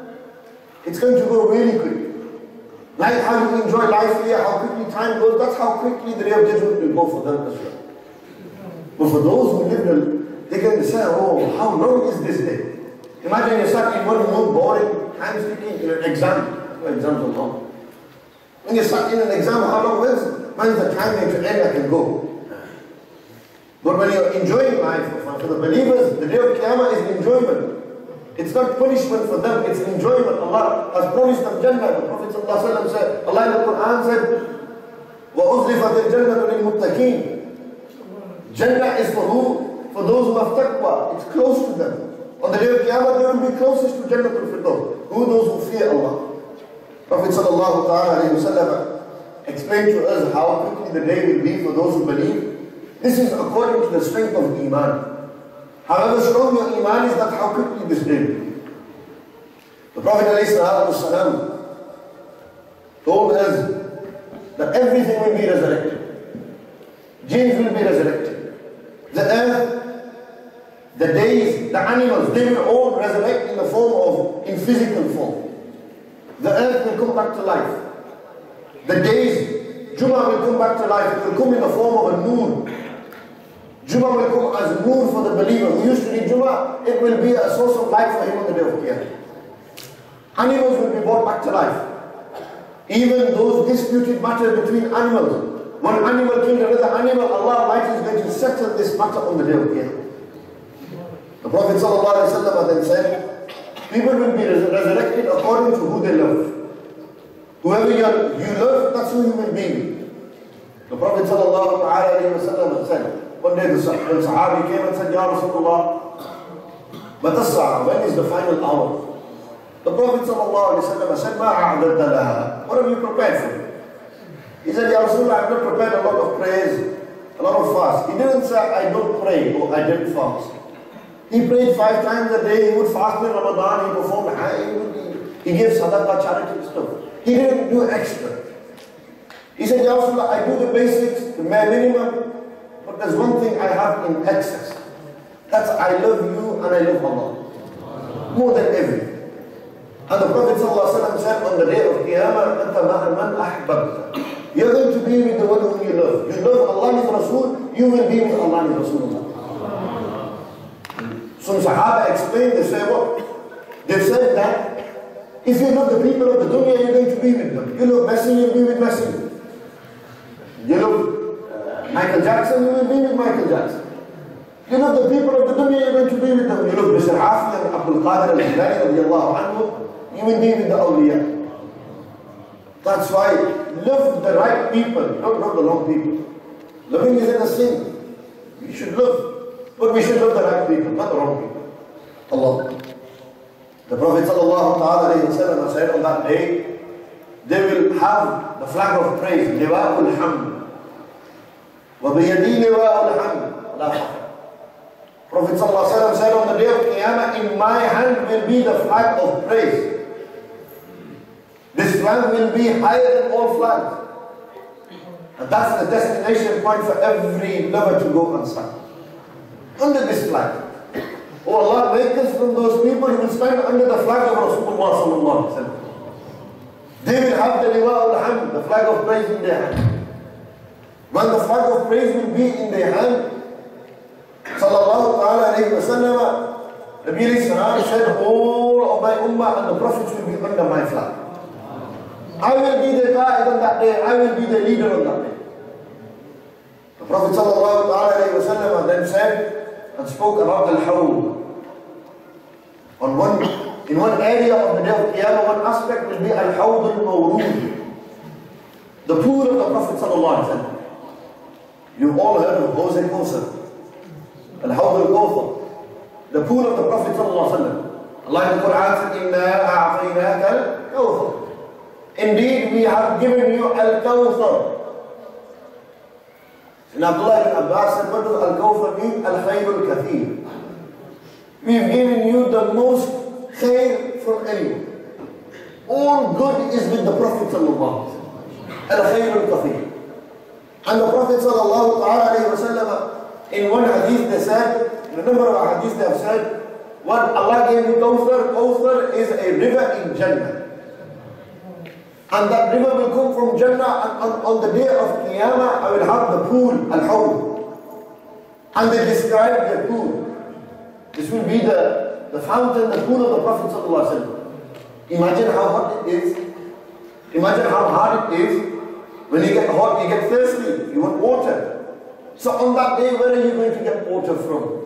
It's going to go really quick. Like how you enjoy life here, how quickly time goes, that's how quickly the day of judgment will go for them as well. But for those who live, they can say, oh, how long is this day? Imagine you're sat in one room, boring, time sticking in an exam. Exams are long. When you're sat in an exam, how long when's the time going to end? I can go. But when you're enjoying life, for the believers, the day of Qiyamah is enjoyment. It's not punishment for them, it's enjoyment. Allah has promised them Jannah. The Prophet ﷺ said, Allah in the Quran said, وَأُزْلِفَتِ الْجَنَّةُ لِلْمُتَّقِينَ. Jannah is for who? For those who have taqwa. It's close to them. On the day of Qiyamah, they will be closest to Jannatul Firdaus. Who? Those who fear Allah. Prophet ﷺ explained to us how quickly the day will be for those who believe. This is according to the strength of Iman. However strong your Iman is, that's how quickly this day will be. The Prophet ﷺ told us that everything will be resurrected. Jinns will be resurrected. The earth, the days, the animals, they will all resurrect in physical form. The earth will come back to life. The days, Jummah will come back to life. It will come in the form of a noor. Jummah will come as noor for the believer who used to read Jummah. It will be a source of life for him on the day of Qiyamah. Animals will be brought back to life. Even those disputed matters between animals. One animal killed another animal, Allah Almighty is going to settle this matter on the day of Qiyamah. The Prophet ﷺ then said, people will be resurrected according to who they love. Whoever you love, that's who you will be. The Prophet ﷺ said, one day the Sahabi came and said, Ya Rasulullah, when is the final hour? The Prophet ﷺ said, "Ma a'dadta laha." What have you prepared for me? He said, "Ya Rasulullah, I've not prepared a lot of prayers, a lot of fast." He didn't say, "I don't pray," or "I didn't fast." He prayed 5 times a day. He would fast in Ramadan. He performed Hajj. He gave sadaqah, charity and stuff. He didn't do extra. He said, "Ya Rasulullah, I do the basics, the bare minimum, but there's one thing I have in excess. That's I love you and I love Allah. More than everything." And the Prophet ﷺ said on the day of Qiyamah, "Anta ma'a man ahbabta." You're going to be with the one whom you love. You love Allah and His Rasul, you will be with Allah and His Rasulullah. Some Sahaba explained, they say what? They said that if you love the people of the dunya, you're going to be with them. You love Messi, you'll be with Messi. You love Michael Jackson, you will be with Michael Jackson. You love the people of the dunya, you're going to be with them. You love Mr. Hafi and Abdul Qadir al-Jilani radiyallahu anhu, you will be with the awliya. That's why love the right people, don't love the wrong people. Loving isn't a sin. We should love, but we should love the right people, not the wrong people. Allah. The Prophet ﷺ said on that day, they will have the flag of praise, liwa'ul hamd. Wa biyadi liwa'ul hamd. La fakhr. Prophet ﷺ said on the day of Qiyamah, in my hand will be the flag of praise. This flag will be higher than all flags. And that's the destination point for every lover to go and stand. Under this flag. Oh Allah, make us from those people who will stand under the flag of Rasulullah sallallahu alaihi wasallam. They will have the liwa'ul hamd, the flag of praise in their hand. When the flag of praise will be in their hand, sallallahu alayhi wa sallam, Nabi alayhi salam said, all of my ummah and the prophets will be under my flag. I will be the guide on that day, I will be the leader on that day. The Prophet sallallahu alayhi wa sallam then said and spoke about al-hawd. In one area of the day of Qiyamah, one aspect will be al-hawd al-mawrood, the pool of the Prophet sallallahu alayhi wa sallam. You've all heard of Jose Kawthar. Al-Hawd al-Kawthar, the pool of the Prophet sallallahu alaihi wasallam. Allah in the Quran said, "Inna a'tainaka al-Kawthar." Indeed, we have given you al-Kawthar. And Abdullah ibn Abbas said, "What does al-Kawthar mean?" Al-Khayr al-Kathir. We've given you the most khair from anyone. All good is with the Prophet sallallahu alaihi wasallam. Al-Khayr al-Kathir. And the Prophet sallallahu alaihi wasallam, in one hadith they said, in a number of hadiths they have said, what Allah gave you Kawthar, Kawthar is a river in Jannah. And that river will come from Jannah, and on the day of Qiyamah I will have the pool, Al-Hawd. And they describe the pool. This will be the fountain, the pool of the Prophet sallallahu alaihi wasallam. Imagine how hot it is. Imagine how hard it is. When you get hot, you get thirsty, you want water. So on that day, where are you going to get water from?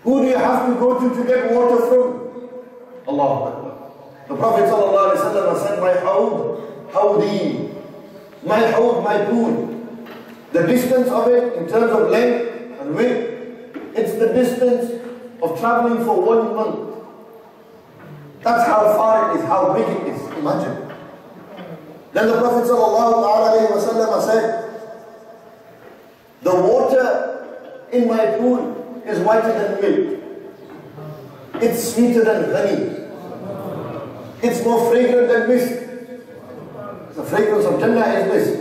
Who do you have to go to get water from? Allahu Akbar. The Prophet ﷺ said, "My hawd, hawdi, my hawd, my pool." The distance of it in terms of length and width, it's the distance of traveling for 1 month. That's how far it is, how big it is. Imagine. Then the Prophet ﷺ said, "The water in my pool is whiter than milk. It's sweeter than honey. It's more fragrant than mist." The fragrance of Jannah is mist.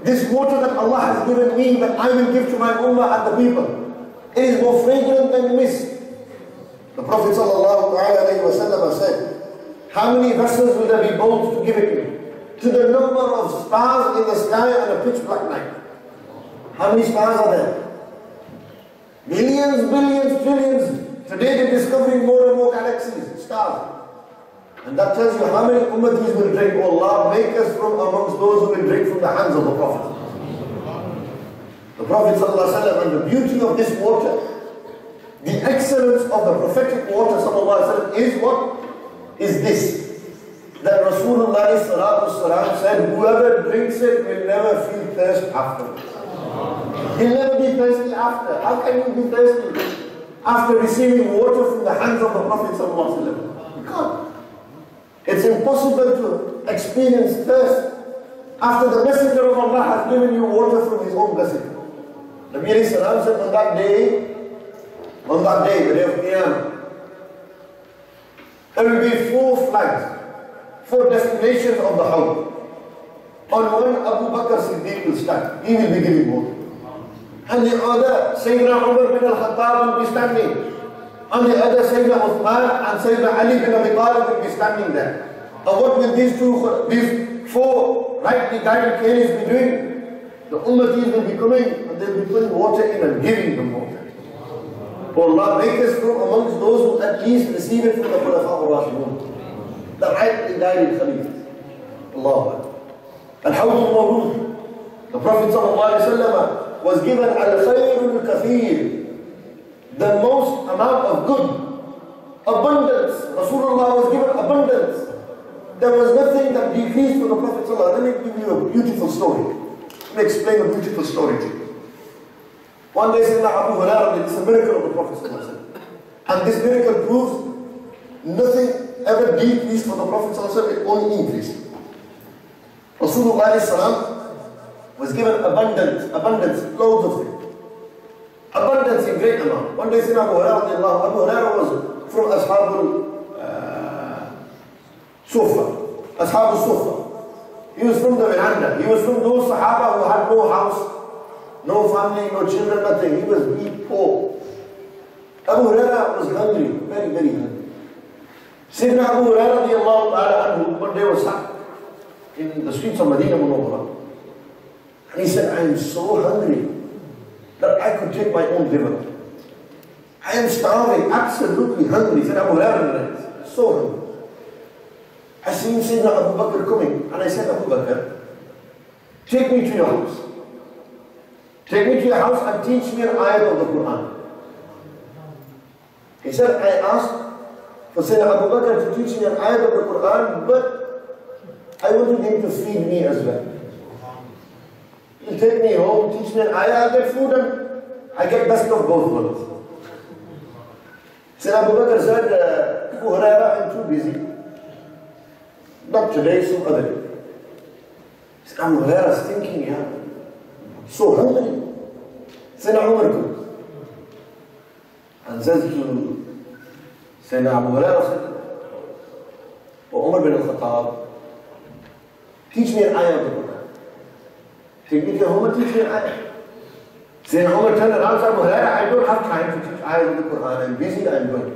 This water that Allah has given me, that I will give to my ummah and the people, it is more fragrant than mist. The Prophet ﷺ said, "How many vessels will there be bold to give it me? To the number of stars in the sky on a pitch black night." How many stars are there? Millions, billions, trillions. Today they're discovering more and more galaxies, stars. And that tells you how many ummatis will drink. Oh Allah, make us from amongst those who will drink from the hands of the Prophet. The Prophet ﷺ, and the beauty of this water, the excellence of the prophetic water ﷺ is what? Is this. That Rasulullah ﷺ said, whoever drinks it will never feel thirst afterwards. He'll never be thirsty after. How can you be thirsty after receiving water from the hands of the Prophet ﷺ? You can't. It's impossible to experience thirst after the Messenger of Allah has given you water from his own blessing. Nabi alayhi salam said, on that day, the day of Qiyamah, there will be 4 flags, 4 destinations of the house. On one, Abu Bakr Siddiq will stand. He will be giving water. And the other, Sayyidina Umar bin al-Khattab will be standing. On the other, Sayyidina Uthman and Sayyidina Ali bin Abi Talib will be standing there. And what will these 4 rightly guided cadis be doing? The Ummatis will be coming and they will be putting water in and giving them water. Oh Allah, make us from amongst those who at least receive it from the Khulafa ar-Rashidun, the rightly guided Khalifas. Allah. Al-Hawd al-Mawrud. The Prophet ﷺ was given al-Khayrul Kathir, the most amount of good, abundance. Rasulullah was given abundance. There was nothing that decreased for the Prophet ﷺ. Let me give you a beautiful story. Let me explain a beautiful story to you. One day, Sayyidina Abu Hurairah, it's a miracle of the Prophet ﷺ. And this miracle proves nothing ever decreased for the Prophet ﷺ, it only increased. Rasulullah ﷺ was given abundance, loads of it. Abundance in great amount. One day, Sayyidina Abu Hurairah was from Ashabul Sufa. Ashabul Sufa. He was from the veranda. He was from those Sahaba who had no house, no family, no children, nothing. He was weak, poor. Abu Hurairah was hungry, very, very hungry. Sayyidina Abu Hurairah one day was sat in the streets of Medina Munawwara. And he said, I am so hungry that I could take my own liver. I am starving, absolutely hungry. He said, Abu Hurairah, so hungry. I seen Sayyidina Abu Bakr coming, and I said, Abu Bakr, take me to your house. Take me to your house and teach me an ayat of the Quran. He said, I asked for Sayyidina Abu Bakr to teach me an ayat of the Quran, but I wanted him to feed me as well. He'll take me home, teach me an ayat, I get food and I get best of both worlds. Sayyidina Abu Bakr said, Abu Hurairah, I'm too busy. Not today, some other day. Abu Hurairah is thinking, yeah, so hungry. Sayyidina Umar comes and says to Sayyidina Abu Hurairah, Umar bin al-Khattab, teach me an ayah of the Quran. Take me to your home and teach me an ayah. Sayyidina Umar turned around and said, Abu Hurairah, I don't have time to teach ayahs of the Quran. I'm busy, I'm going.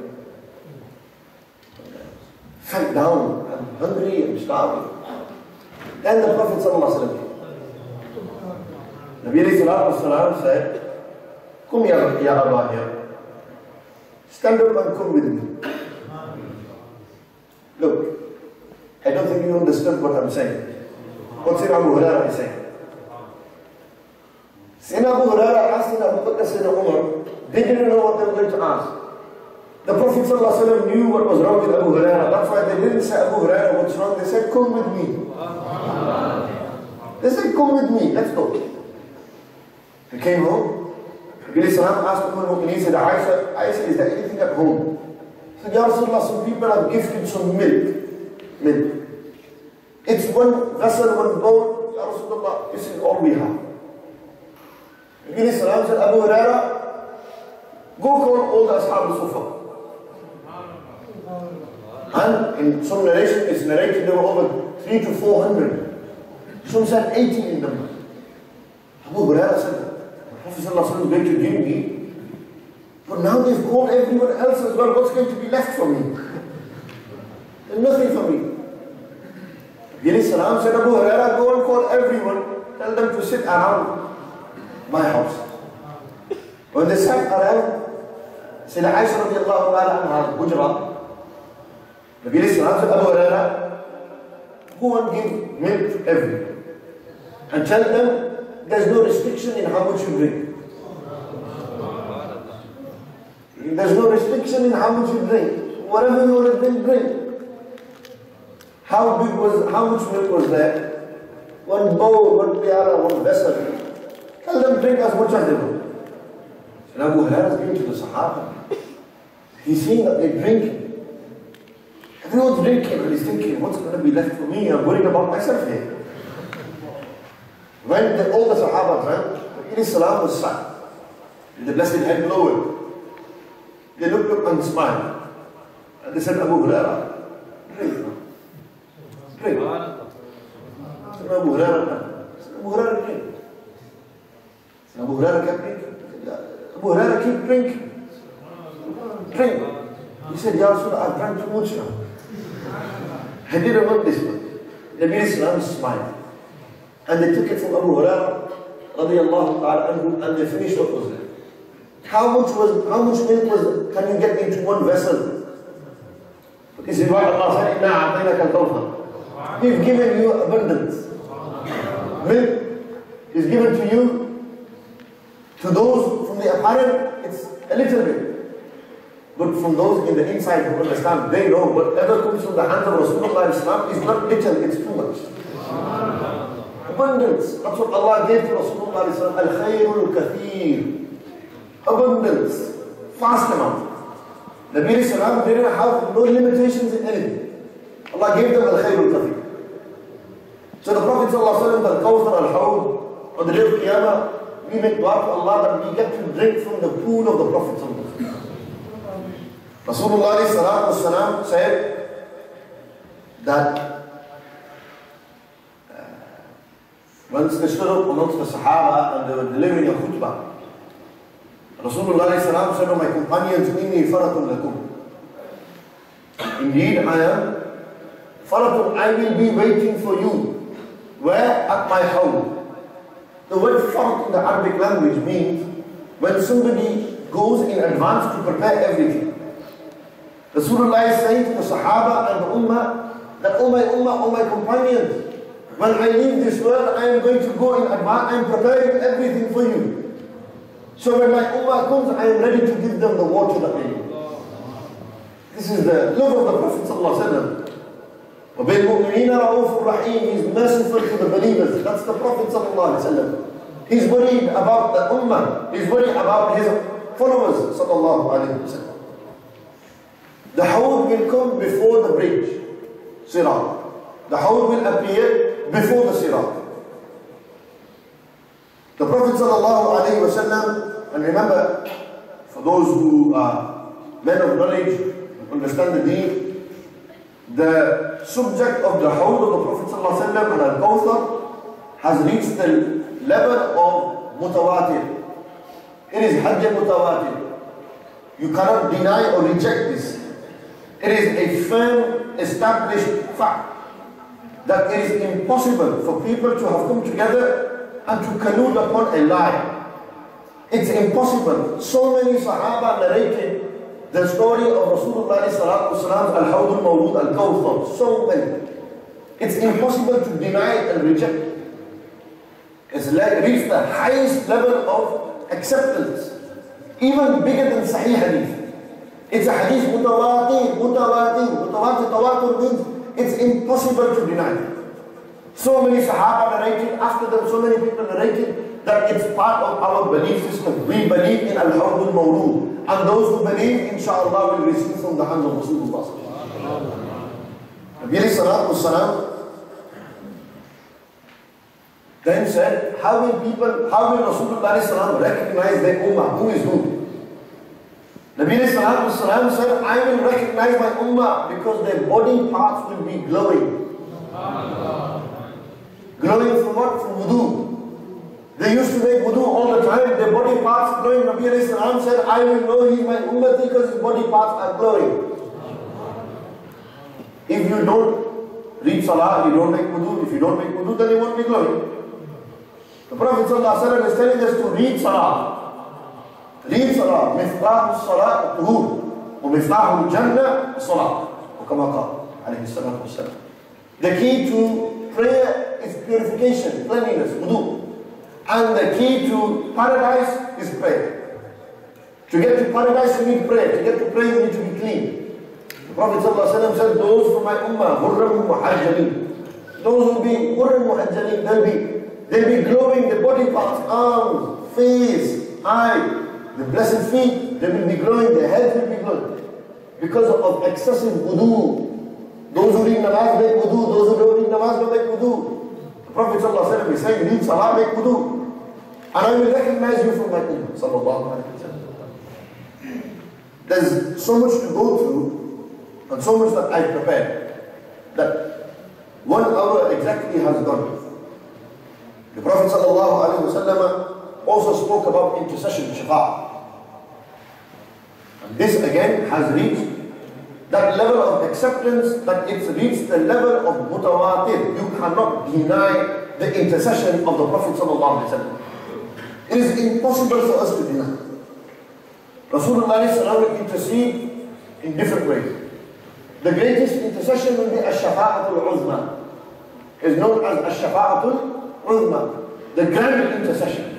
Fell down, I'm hungry, I'm starving. Then the Prophet ﷺ, Nabi ﷺ said, Come ya Abahya, stand up and come with me. Look, I don't think you understood what I'm saying. What Sayyidina Abu Hurairah is saying. Sayyidina Abu Hurairah asked Sayyidina Abu Bakr, Sayyidina Umar, they didn't know what they were going to ask. The Prophet ﷺ knew what was wrong with Abu Hurairah. That's why they didn't say, Abu Hurairah, what's wrong? They said, come with me. They said, come with me, let's go. He came home. Nabi asked him, he said, Aisha, is there anything at home? He said, Ya Rasulullah, some people have gifted some milk. It's one vessel, one bowl. Ya Rasulullah, this is all we have. Nabi said, Abu Hurairah, go call all the Ashab al-Sufa. And in some narration, it's narrated there were over 300 to 400. Some said 80 in number. Abu Hurairah said, the Prophet ﷺ is going to give me, but now they've called everyone else as well. What's going to be left for me? There's nothing for me. Nabi ﷺ said, Abu Hurairah, go and call everyone, tell them to sit around my house. When they sat around, Sayyidina Aisha radiallahu ta'ala anha Hujra, Nabi ﷺ said, Abu Hurairah, go and give milk to everyone and tell them there's no restriction in how much you drink. There's no restriction in how much you drink. Whatever you want to drink, drink. How much milk was there? One bowl, one piala, one vessel. Tell them drink as much as they want. And Abu Hurairah is going to the Sahaba. He's seeing that they're drinking. Everyone's drinking and he's thinking, what's going to be left for me? I'm worried about myself here. When all the Sahaba drank, Nabi Salam was sat, with the blessed head lowered. They looked up and smiled. And they said, Abu Hurairah, drink. Drink. Said Abu Hurairah, Abu Hurairah, drink. Said Abu Hurairah kept drinking. Abu Hurairah, keep drinking. Drink. He said, Ya Rasulullah, I've drank too much now. I didn't want this one. Nabi Islam smiled. And they took it from Abu Hurairah, radiallahu ta'ala anhu, and they finished what was there. How much milk can you get into one vessel? This is why Allah said, Inna a'tainaka al-kawthar. We've given you abundance. Milk is given to you. To those from the apparent, it's a little bit. But from those in the inside who understand, they know whatever comes from the hands of Rasulullah Islam is not little, it's too much. Abundance. That's what Allah gave to Rasulullah Islam. Al-khayrul kathir. Abundance. Vast amount. Nabi Sallam didn't have no limitations in anything. Allah gave them al-khayrul kathir. So the Prophet ﷺ, al-Kawthar, al-Hawd, on the day of Qiyamah, we make dua to Allah that we get to drink from the pool of the Prophet ﷺ. Rasulullah said that once they stood up amongst the Sahaba and they were delivering a khutbah, Rasulullah said to my companions, Inni faratun lakum. Indeed, I am faratun, I will be waiting for you. Where? At my home. The word farat in the Arabic language means when somebody goes in advance to prepare everything. Rasulullah is saying to the Sahaba and the Ummah that, oh my companions, when I leave this world, I am going to go in advance, I am preparing everything for you. So when my Ummah comes, I am ready to give them the water that they need. This is the love of the Prophet ﷺ. وَبِالْمُؤْمِنِينَ رَؤُوفٌ رَحِيمٌ. He is merciful to the believers. That's the Prophet ﷺ. He's worried about the Ummah. He's worried about his followers ﷺ. The Hawd will come before the bridge, Sirat. The Hawd will appear before the Sirat. The Prophet ﷺ, and remember, for those who are men of knowledge, understand the deen, the subject of the Hawd of the Prophet ﷺ and Al-Kawthar has reached the level of mutawatir. It is hajj mutawatir. You cannot deny or reject this. It is a firm, established fact that it is impossible for people to have come together and to collude upon a lie. It's impossible. So many Sahaba narrated the story of Rasulullah Sallallahu Al-Hawd al-Mawlud al-Kawthar. So many. It's impossible to deny it and reject it. It's reached the highest level of acceptance, even bigger than Sahih Hadith. It's a hadith mutawatir. Tawatur means it's impossible to deny it. So many Sahaba narrated, after them so many people narrated that it's part of our belief system. We believe in Al-Hawd al-Mawlud. And those who believe, inshallah, will receive from the hands of Rasulullah. Nabi Sallallahu Alaihi Wasallam then said, how will Rasulullah Sallallahu recognize their ummah? Who is who? Nabi Sallallahu said, I will recognize my ummah because their body parts will be glowing. Glowing from what? From wudu. They used to make wudu all the time, their body parts glowing. Nabi Sallallahu said, I will know he is my ummah because his body parts are glowing. If you don't read salah, you don't make wudu. If you don't make wudu, then you won't be glowing. The Prophet ﷺ is telling us to read salah. Read salah. مفتاح الصلاة الطهور ومفتاح الجنة الصلاة. وكما قال عليه الصلاة والسلام. The key to prayer is purification, cleanliness, wudu. And the key to paradise is prayer. To get to paradise, you need prayer. To get to prayer, you need to be clean. The Prophet ﷺ said, those from my ummah, hurram muhajjalin. Those will be hurram muhajjalin, they'll be glowing, the body parts, arms, face, eye, the blessed feet, they will be glowing, their heads will be glowing. Because of excessive wudu. Those who read namaz make wudu, those who don't read namaz don't make wudu. The Prophet ﷺ is saying, read salah, make wudu. And I will recognize you from my ummah. Sallallahu alayhi wa sallam. There's so much to go through and so much that I've prepared that 1 hour exactly has gone. The Prophet ﷺ also spoke about intercession, shafa'ah. And this again has reached that level of acceptance, that it's reached the level of mutawatir. You cannot deny the intercession of the Prophet ﷺ. It is impossible for us to deny. Rasulullah will intercede in different ways. The greatest intercession will be ash-shafa'atul uzma. Is known as ash-shafa'atul uzma, the grand intercession,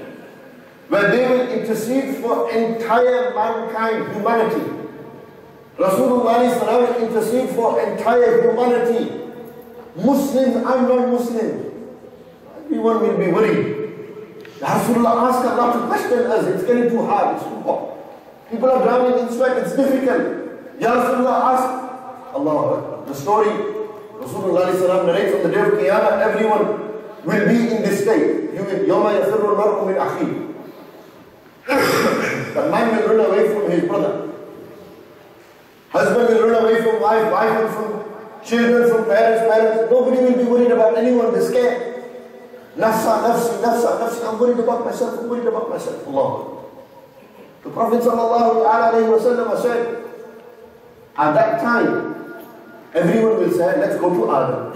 where they will intercede for entire mankind, humanity. Rasulullah will intercede for entire humanity, Muslims and non-Muslims. Everyone will be worried. Rasulullah ask Allah to question us. It's getting too hard, it's too hot. People are drowning in sweat, it's difficult. Ya Rasulullah ask Allah. The story Rasulullah narrates on the day of Qiyamah, everyone will be in this state. يَوْمَ يَفِرُّ الْمَرْءُ مِنْ أَخِيهِ. The man will run away from his brother. Husband will run away from wife, wife will from children, from parents, parents. Nobody will be worried about anyone, be scared. Nafsa, nafsi, nafsa, nafsi. I'm worried about myself, I'm worried about myself. Allah. The Prophet ﷺ said, at that time, everyone will say, let's go to Adam.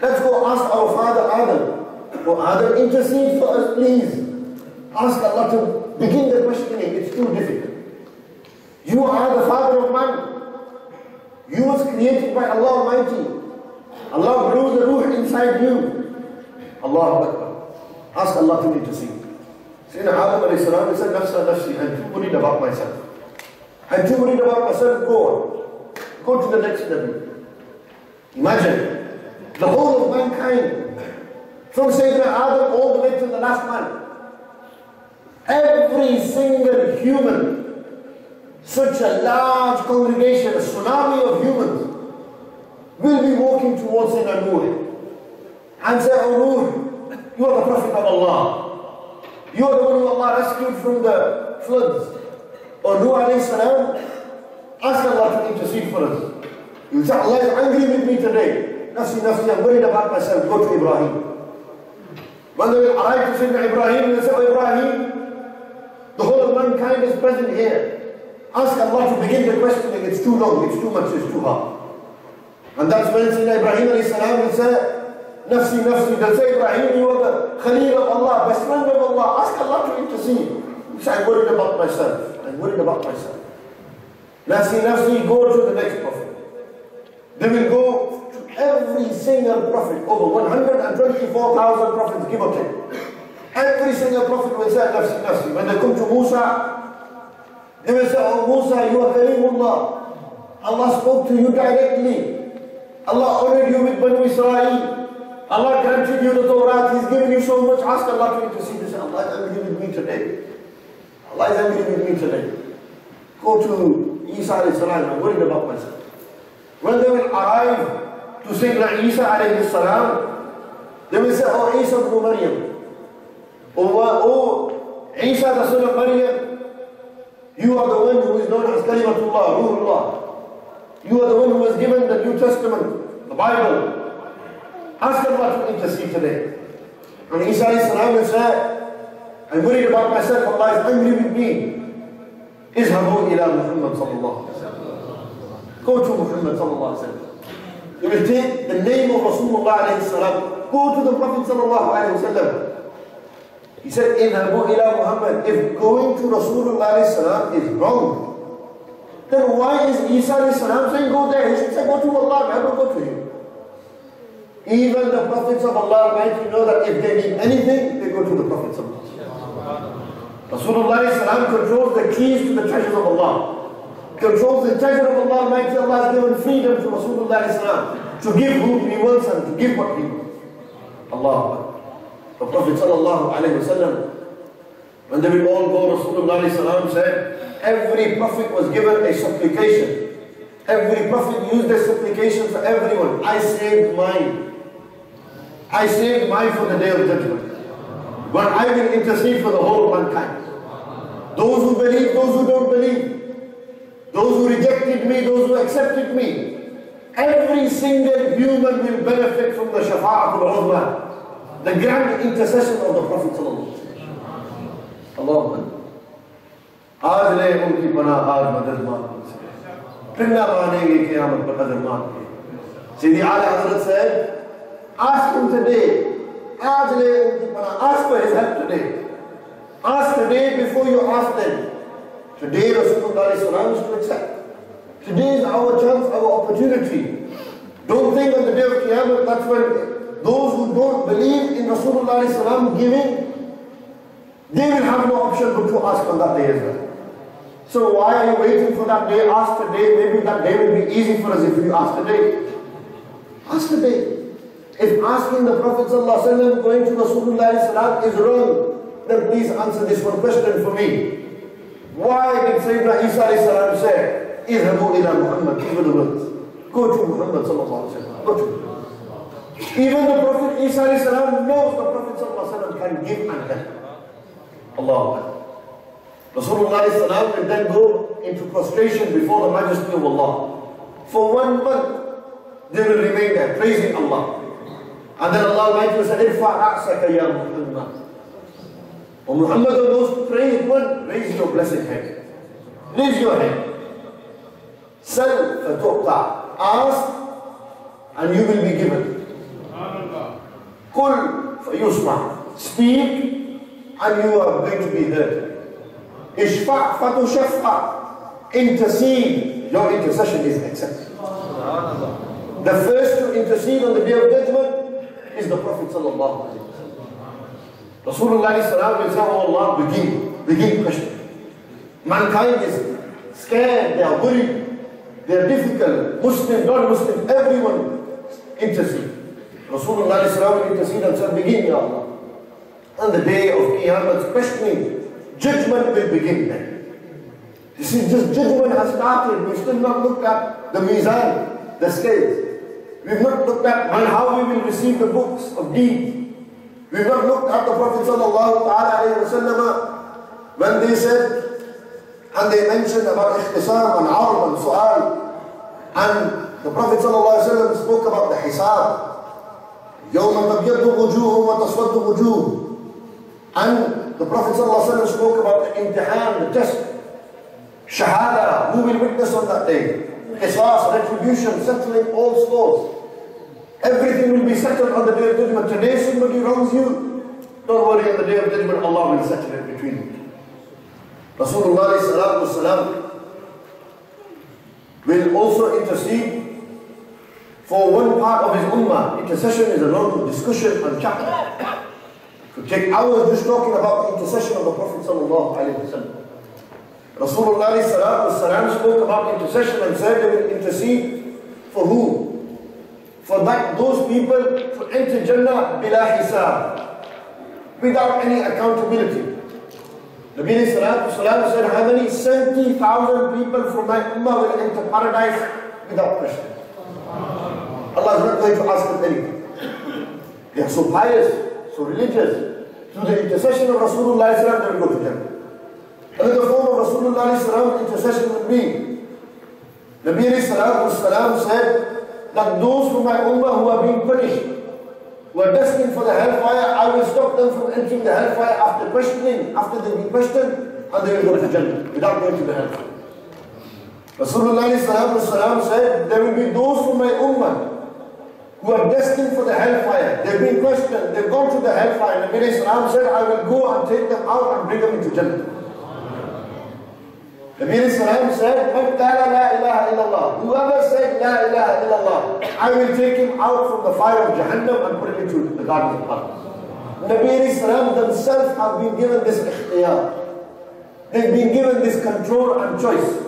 Let's go ask our father Adam. Oh Adam, intercede for us, please. Ask Allah to begin the questioning. It's too difficult. You are the father of man. You was created by Allah Almighty. Allah blew the ruh inside you. Allahu Akbar. Ask Allah to intercede. Sayyidina Adam alayhi salam said, Nafsa, nafsi, I'm too worried about myself. I'm too worried about myself. Go on. Go to the next level. Imagine the whole of mankind, from Sayyidina Adam all the way to the last man. Every single human, such a large congregation, a tsunami of humans, will be walking towards Sayyidina Nuh and say, Oh Nuh, you are the Prophet of Allah. You are the one who Allah rescued from the floods. Or Nuh alayhi salam, ask Allah to intercede for us. You say, Allah is angry with me today. Nafsi, nafsi, I'm worried about myself. Go to Ibrahim. When they will arrive to Sayyidina Ibrahim, they say, Oh Ibrahim, the whole of mankind is present here. Ask Allah to begin the questioning. It's too long, it's too much, it's too hard. And that's when Sayyidina Ibrahim alayhi salam will say, Nafsi, nafsi. They'll say, Ibrahim, you are the Khalil of Allah, best friend of Allah. Ask Allah to intercede. You say, I'm worried about myself. I'm worried about myself. Nafsi, nafsi, go to the next prophet. They will go to every single prophet, over 124,000 prophets, give or take. Every single prophet will say, nafsi, nafsi. When they come to Musa, they will say, Oh Musa, you are Kalimullah. Allah spoke to you directly. Allah honored you with Banu Israel. Allah granted you the Torah. He's given you so much. Ask Allah to intercede. Say, Allah is angry with me today. Allah is angry with me today. Go to Isa alayhi salam. I'm worried about myself. When they will arrive to Sayyidina Isa alayhi salam, they will say, Oh Isa ibn Maryam. Oh Isa the son of Maryam. You are the one who is known as Kalimatullah, Ruhullah. You are the one who was given the New Testament, the Bible. Ask Allah to intercede today. And Isa alayhi salam will say, I'm worried about myself, Allah is angry with me. Izhabu ila Muhammad sallallahu alayhi wa sallam. Go to Muhammad sallallahu alayhi wa sallam. You will take the name of Rasulullah alayhi salam. Go to the Prophet sallallahu alayhi wa sallam. He said, Izhabu ila Muhammad. If going to Rasulullah alayhi salam is wrong, then why is Isa alayhi salam saying go there? He should say go to Allah, never go to him. Even the prophets of Allah Almighty know that if they need anything, they go to the prophets of Allah. Rasulullah controls the keys to the treasures of Allah. Controls the treasure of Allah Almighty. Allah has given freedom to Rasulullah to give who he wants and to give what he wants. Allah. The Prophet ﷺ, when they will all go, Rasulullah said, every prophet was given a supplication. Every prophet used their supplication for everyone. I saved mine. I saved mine for the day of judgment. But I will intercede for the whole mankind. Those who believe, those who don't believe. Those who rejected me, those who accepted me. Every single human will benefit from the Shafa'atul Uzma, the grand intercession of the Prophet sallallahu alaihi wasallam. Allahu Akbar. आज ले उनकी पनाह आज मदद मांग फिर ना मानेंगे क़यामत पर कदर मांग के. Sayyidi Ali Hazrat said, ask him today, आज ले उनकी पनाह, ask for his help today. Ask today before you ask them. Today Rasulullah is to accept. Today is our chance, our opportunity. Don't think on the day of Qiyamah, that's when those who don't believe in Rasulullah giving, they will have no option but to ask on that day as well. So why are you waiting for that day? Ask today. Maybe that day will be easy for us if you ask today. Ask today. If asking the Prophet ﷺ going to Rasulullah is wrong, then please answer this one question for me. Why did Sayyidina Isa say, "Idhabu ila Muhammad," give the words. Go to Muhammad sallallahu alaihi wasallam. Go to him. Even the Prophet Isa knows the Prophet sallallahu alaihi wasallam can give and help. Allah. Rasulullah will then go into prostration before the majesty of Allah. For 1 month, they will remain there, praising Allah. And then Allah Almighty will say, "Irfa ra'saka ya Muhammad." When Muhammad goes to pray, raise your blessed head. Raise your head. Sal fatuqta. Ask and you will be given. Qul fayusma. Speak and you are going to be heard. Ishfa' fatushaffa. Intercede. Your intercession is accepted. The first to intercede on the day of judgment is the Prophet sallallahu alaihi wasallam. Rasulullah will say, "Oh Allah, begin question." Mankind is scared, they are worried, they are difficult. Muslim, non-Muslim, everyone intercede. Rasulullah will intercede and say, "Begin, Ya Allah." On the day of Qiyamah's questioning, judgment will begin then. You see, just judgment has started. We've still not looked at the mizan, the scales. We've not looked at how we will receive the books of deeds. We've not looked at the Prophet sallallahu alaihi wasallam when they said, and they mentioned about ikhtisam and arb and su'al. And the Prophet sallallahu alaihi wasallam spoke about the hisab. يَوْمَ تَبْيَضُّ وُجُوهٌ وَتَسْوَدُّ وُجُوهٌ. And the Prophet ﷺ spoke about the imtihan, the test. Shahada, who will witness on that day? Qisas, retribution, settling all scores. Everything will be settled on the day of judgment. Today somebody wrongs you, don't worry, on the day of judgment Allah will settle it between you. Rasulullah ﷺ will also intercede for one part of his ummah. Intercession is a long discussion and chapter. To take hours just talking about the intercession of the Prophet sallallahu alaihi wasallam. Rasulullah spoke about intercession and said they will intercede for whom? For those people to enter Jannah bila hisab, without any accountability. Nabi said, how many? 70,000 people from my ummah will enter paradise without question. Allah is not going to ask them anything. They are so pious, so religious. Through the intercession of Rasulullah they will go to Jannah. Another form of Rasulullah intercession will be, Nabi said that those from my ummah who are being punished, who are destined for the hellfire, I will stop them from entering the hellfire after questioning, after they've been questioned, and they will go to Jannah without going to the hellfire. Rasulullah said there will be those from my ummah who are destined for the hellfire. They've been questioned, they've gone to the hellfire. And Nabi said, I will go and take them out and bring them into Jannah. Nabi said, whoever said La ilaha illallah, I will take him out from the fire of Jahannam and put him into the gardens of paradise. Nabi themselves have been given this ikhtiyar. They've been given this control and choice.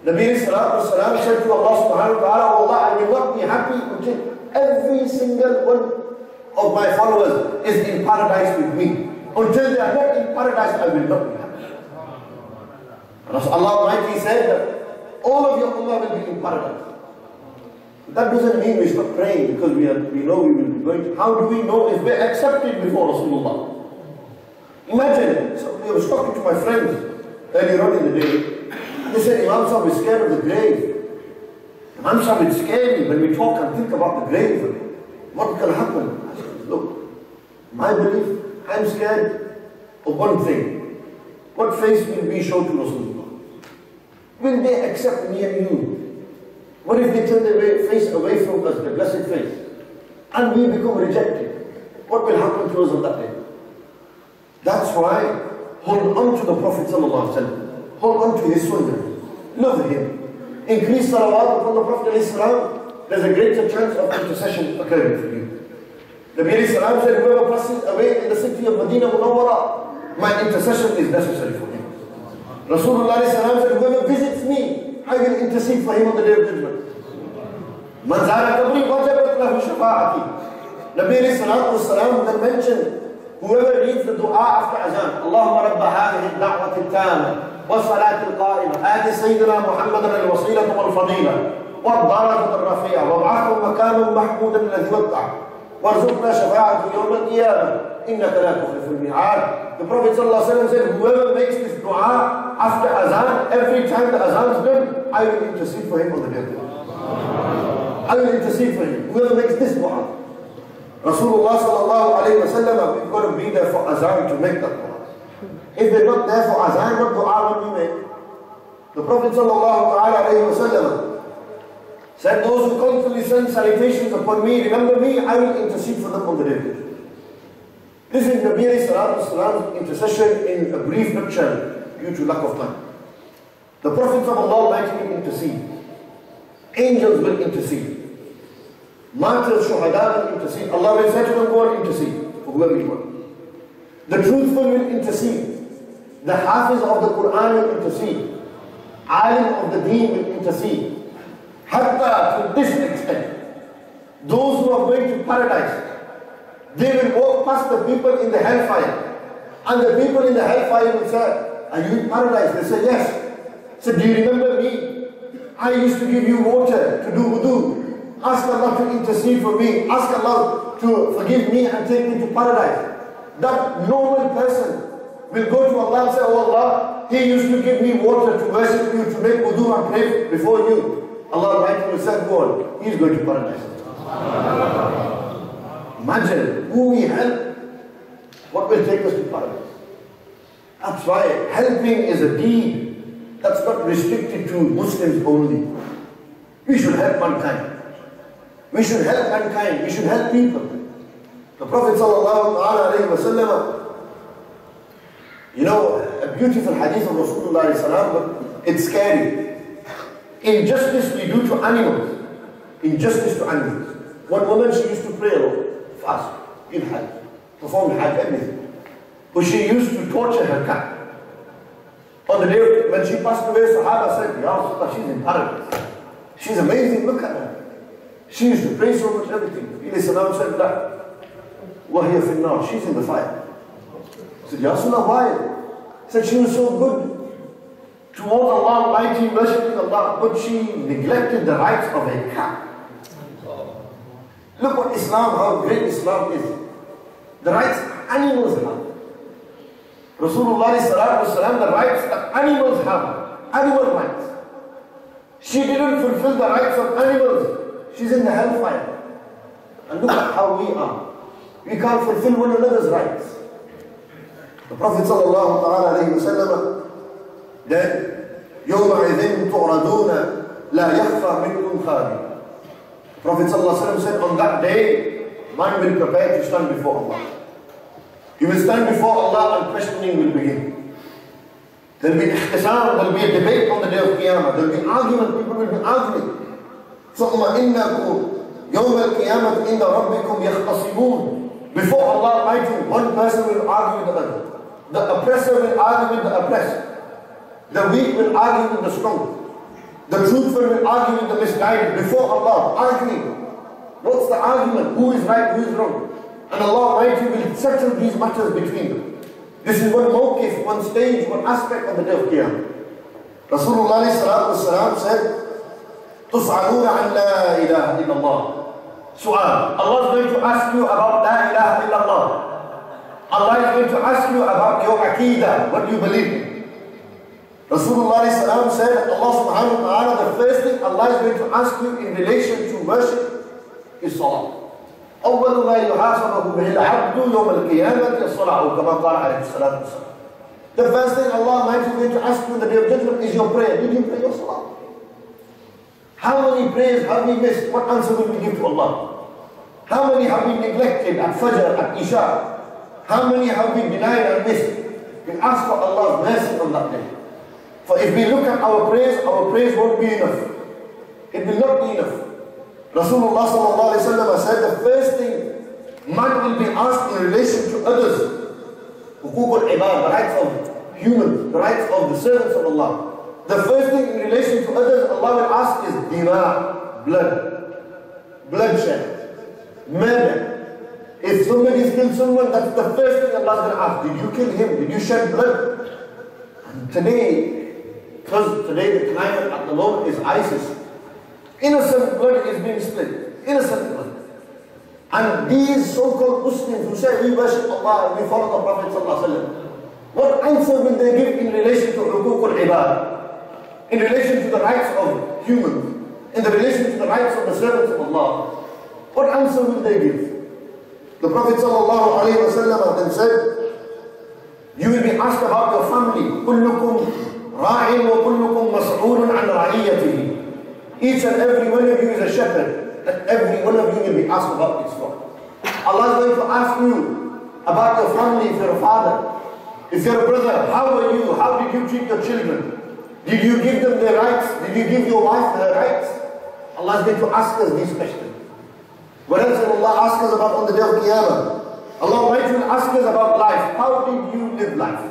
Nabi said to Allah subhanahu wa ta'ala, Allah, I will not be happy until every single one of my followers is in paradise with me. Until they are not in paradise, I will not be happy. And Allah Almighty said that all of your ummah will be in paradise. That doesn't mean we stop praying because we know we will be going to. How do we know if we're accepted before Rasulullah? Imagine, so I was talking to my friends earlier on in the day, and they said, Imam Sahib is scared of the grave. Imam Sahib, it's scary when we talk and think about the grave. What can happen? I said, look, my belief, I'm scared of one thing. What face will we show to Rasulullah? Will they accept me and you? What if they turn their face away from us, the blessed face, and we become rejected? What will happen to us on that day? That's why, hold on to the Prophet ﷺ. Hold on to his sunnah. Love him. Increase salawat upon the Prophet ﷺ. There's a greater chance of intercession occurring for you. The Nabi ﷺ said, whoever passes away in the city of Medina Munawwara, my intercession is necessary for him. Rasulullah ﷺ said, whoever visits me, I will intercede for him on the day of judgment. Man zara qabri wajabat lahu shafa'ati. Nabi ﷺ then mentioned, whoever reads the dua after azan, Allahumma rabba hadhihi ad-da'wati at-tamma was-salati al-qa'imah, ati sayyidina Muhammadan al-wasilata wal-fadila wad-darajata ar-rafi'a wab'athhu makanan mahmudan alladhi wadda'a warzuqna shafa'atu yawm al-qiyamah innaka la tukhlifu al-mi'ad. The Prophet ﷺ said, whoever makes this dua after azan, every time the azan is done, I will intercede for him on the day of judgment. I will intercede for him. Whoever makes this dua. Rasulullah sallallahu alayhi wa sallam, we've got to be there for azan to make that dua. If we're not there for azan, what dua will we make? The Prophet sallallahu alayhi wa sallam said, those who constantly send salutations upon me, remember me, I will intercede for them on the day of judgment. This is Nabi alayhi salam's intercession in a brief nutshell due to lack of time. The prophets of Allah will intercede. Angels will intercede. Martyrs, shuhada will intercede. Allah will say to them, go and intercede for whoever you want. The truthful will intercede. The hafiz of the Quran will intercede. Alim of the deen will intercede. Hatta to this extent, those who are going to paradise, they will walk past the people in the hellfire. And the people in the hellfire will say, are you in paradise? They say, yes. So do you remember me? I used to give you water to do wudu. Ask Allah to intercede for me. Ask Allah to forgive me and take me to paradise. That normal person will go to Allah and say, oh Allah, he used to give me water to worship you, to make wudu and pray before you. Allah will say, go on, he's going to paradise. Imagine who we help, what will take us to paradise. That's why helping is a deed that's not restricted to Muslims only. We should help mankind. We should help mankind. We should help people. The Prophet ﷺ, you know, a beautiful hadith of Rasulullah, but it's scary. Injustice we do to animals. Injustice to animals. One woman, she used to pray alone, fast, in Hajj, perform Hajj, everything. But she used to torture her cat. On the day when she passed away, Sahaba said, Ya Rasulullah, she's in paradise. She's amazing, look at her. She used to pray so much, everything. He said, that. وَهِيَ فِي النَّارِ, she's in the fire. He said, Ya Rasulullah, why? He said, she was so good towards Allah Almighty, worshipping Allah, but she neglected the rights of a cat. Look what Islam, how great Islam is. The rights animals have. Rasulullah ﷺ, the rights that animals have. Animal rights. She didn't fulfill the rights of animals. She's in the hellfire. And look at how we are. We can't fulfill one another's rights. The Prophet ﷺ then, يَوْمَعِذٍ تُعْرَضُونَ لَا يَخْفَى مِنْكُمْ خَارِجٌ. Prophet ﷺ said, on that day, man will prepare to stand before Allah. He will stand before Allah and questioning will begin. There will be ihtisam, there will be a debate on the day of Qiyamah. There will be argument, people will be arguing. ثُمَّ إِنَّكُمْ يَوْمَ الْقِيَامَةِ إِنَّ رَبِّكُمْ يَخْتَصِمُونَ. Before Allah Almighty, one person will argue with the other. The oppressor will argue with the oppressed. The weak will argue with the strong. The truthful will argue with the misguided. Before Allah, arguing. What's the argument? Who is right, who is wrong? And Allah Almighty will settle these matters between them. This is one mawqif, one stage, one aspect of the day of Qiyamah. Rasulullah said, تُسْعَلُونَ عَنْ لَا إِلَهَ إِلَّا اللَّهِ. Su'al. Allah is going to ask you about La ilaha illallah. Allah is going to ask you about your aqidah, what you believe in. Rasulullah said, Allah subhanahu wa ta'ala, the first thing Allah is going to ask you in relation to worship is salah. أول ما يحاسب به العبد يوم القيامة الصلاة كما قال عليه الصلاة والسلام. The first thing Allah Almighty is going to ask you in the day of judgment is your prayer. Did you pray your salah? How many prayers have we missed? What answer will we give to Allah? How many have we neglected at Fajr, at Isha? How many have we denied and missed? We ask for Allah's mercy on that day. For if we look at our prayers won't be enough. It will not be enough. Rasulullah sallallahu alayhi wa sallam said the first thing man will be asked in relation to others, hukuk al-ibad, the rights of humans, the rights of the servants of Allah. The first thing in relation to others Allah will ask is dima, bloodshed, murder. If somebody kills someone, that's the first thing Allah is going to ask. Did you kill him? Did you shed blood? And today, because today the climate at the moment is ISIS, innocent blood is being spilled. Innocent blood. And these so-called Muslims who say we worship Allah and we follow the Prophet sallallahu alaihi wasallam, what answer will they give in relation to hukuk al-ibad? In relation to the rights of humans, in the relation to the rights of the servants of Allah, what answer will they give? The Prophet sallallahu alaihi wasallam then said, you will be asked about your family. كُلُّكُمْ رَاعٍ وَكُلُّكُمْ مَسْعُولٌ عَنْ رَعِيَّتِهِ. Each and every one of you is a shepherd, and every one of you will be asked about its flock. Allah is going to ask you about your family if you're a father. If you're a brother, how are you? How did you treat your children? Did you give them their rights? Did you give your wife their rights? Allah is going to ask us these questions. What else will Allah ask us about on the day of Qiyamah? Allah will ask us about life. How did you live life?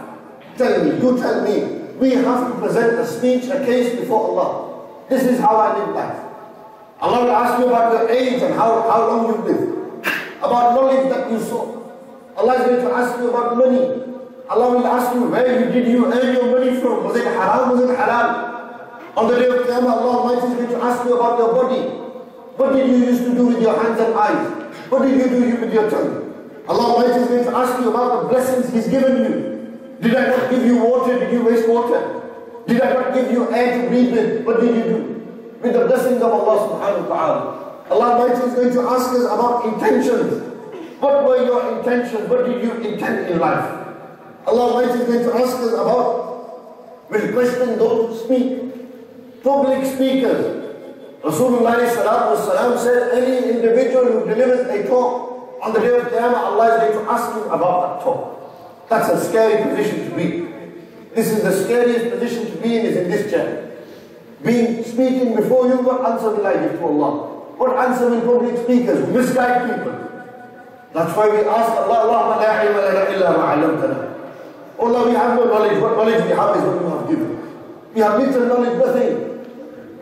Tell me, you tell me. We have to present a speech, a case before Allah. This is how I live life. Allah will ask you about your age and how long you lived. About knowledge that you saw. Allah is going to ask you about money. Allah will ask you, where did you earn your money from? Was it haram? Was it halal? On the day of Qiyamah, Allah Almighty is going to ask you about your body. What did you used to do with your hands and eyes? What did you do with your tongue? Allah Almighty is going to ask you about the blessings He's given you. Did I not give you water? Did you waste water? Did I not give you air to breathe with? What did you do? With the blessings of Allah subhanahu wa ta'ala. Allah Almighty is going to ask us about intentions. What were your intentions? What did you intend in life? Allah Almighty is going to ask us about, will question those who speak, public speakers. Rasulullah said, any individual who delivers a talk on the day of Qiyamah, Allah is going to ask him about that talk. That's a scary position to be. This is the scariest position to be in, is in this chair. Speaking before you, what answer will I give to Allah? What answer will public speakers misguide people? That's why we ask Allah, Allahumma la ilma lana illa ma 'allamtana. Allah, we have no knowledge. What knowledge we have is what you have given. We have little knowledge, nothing.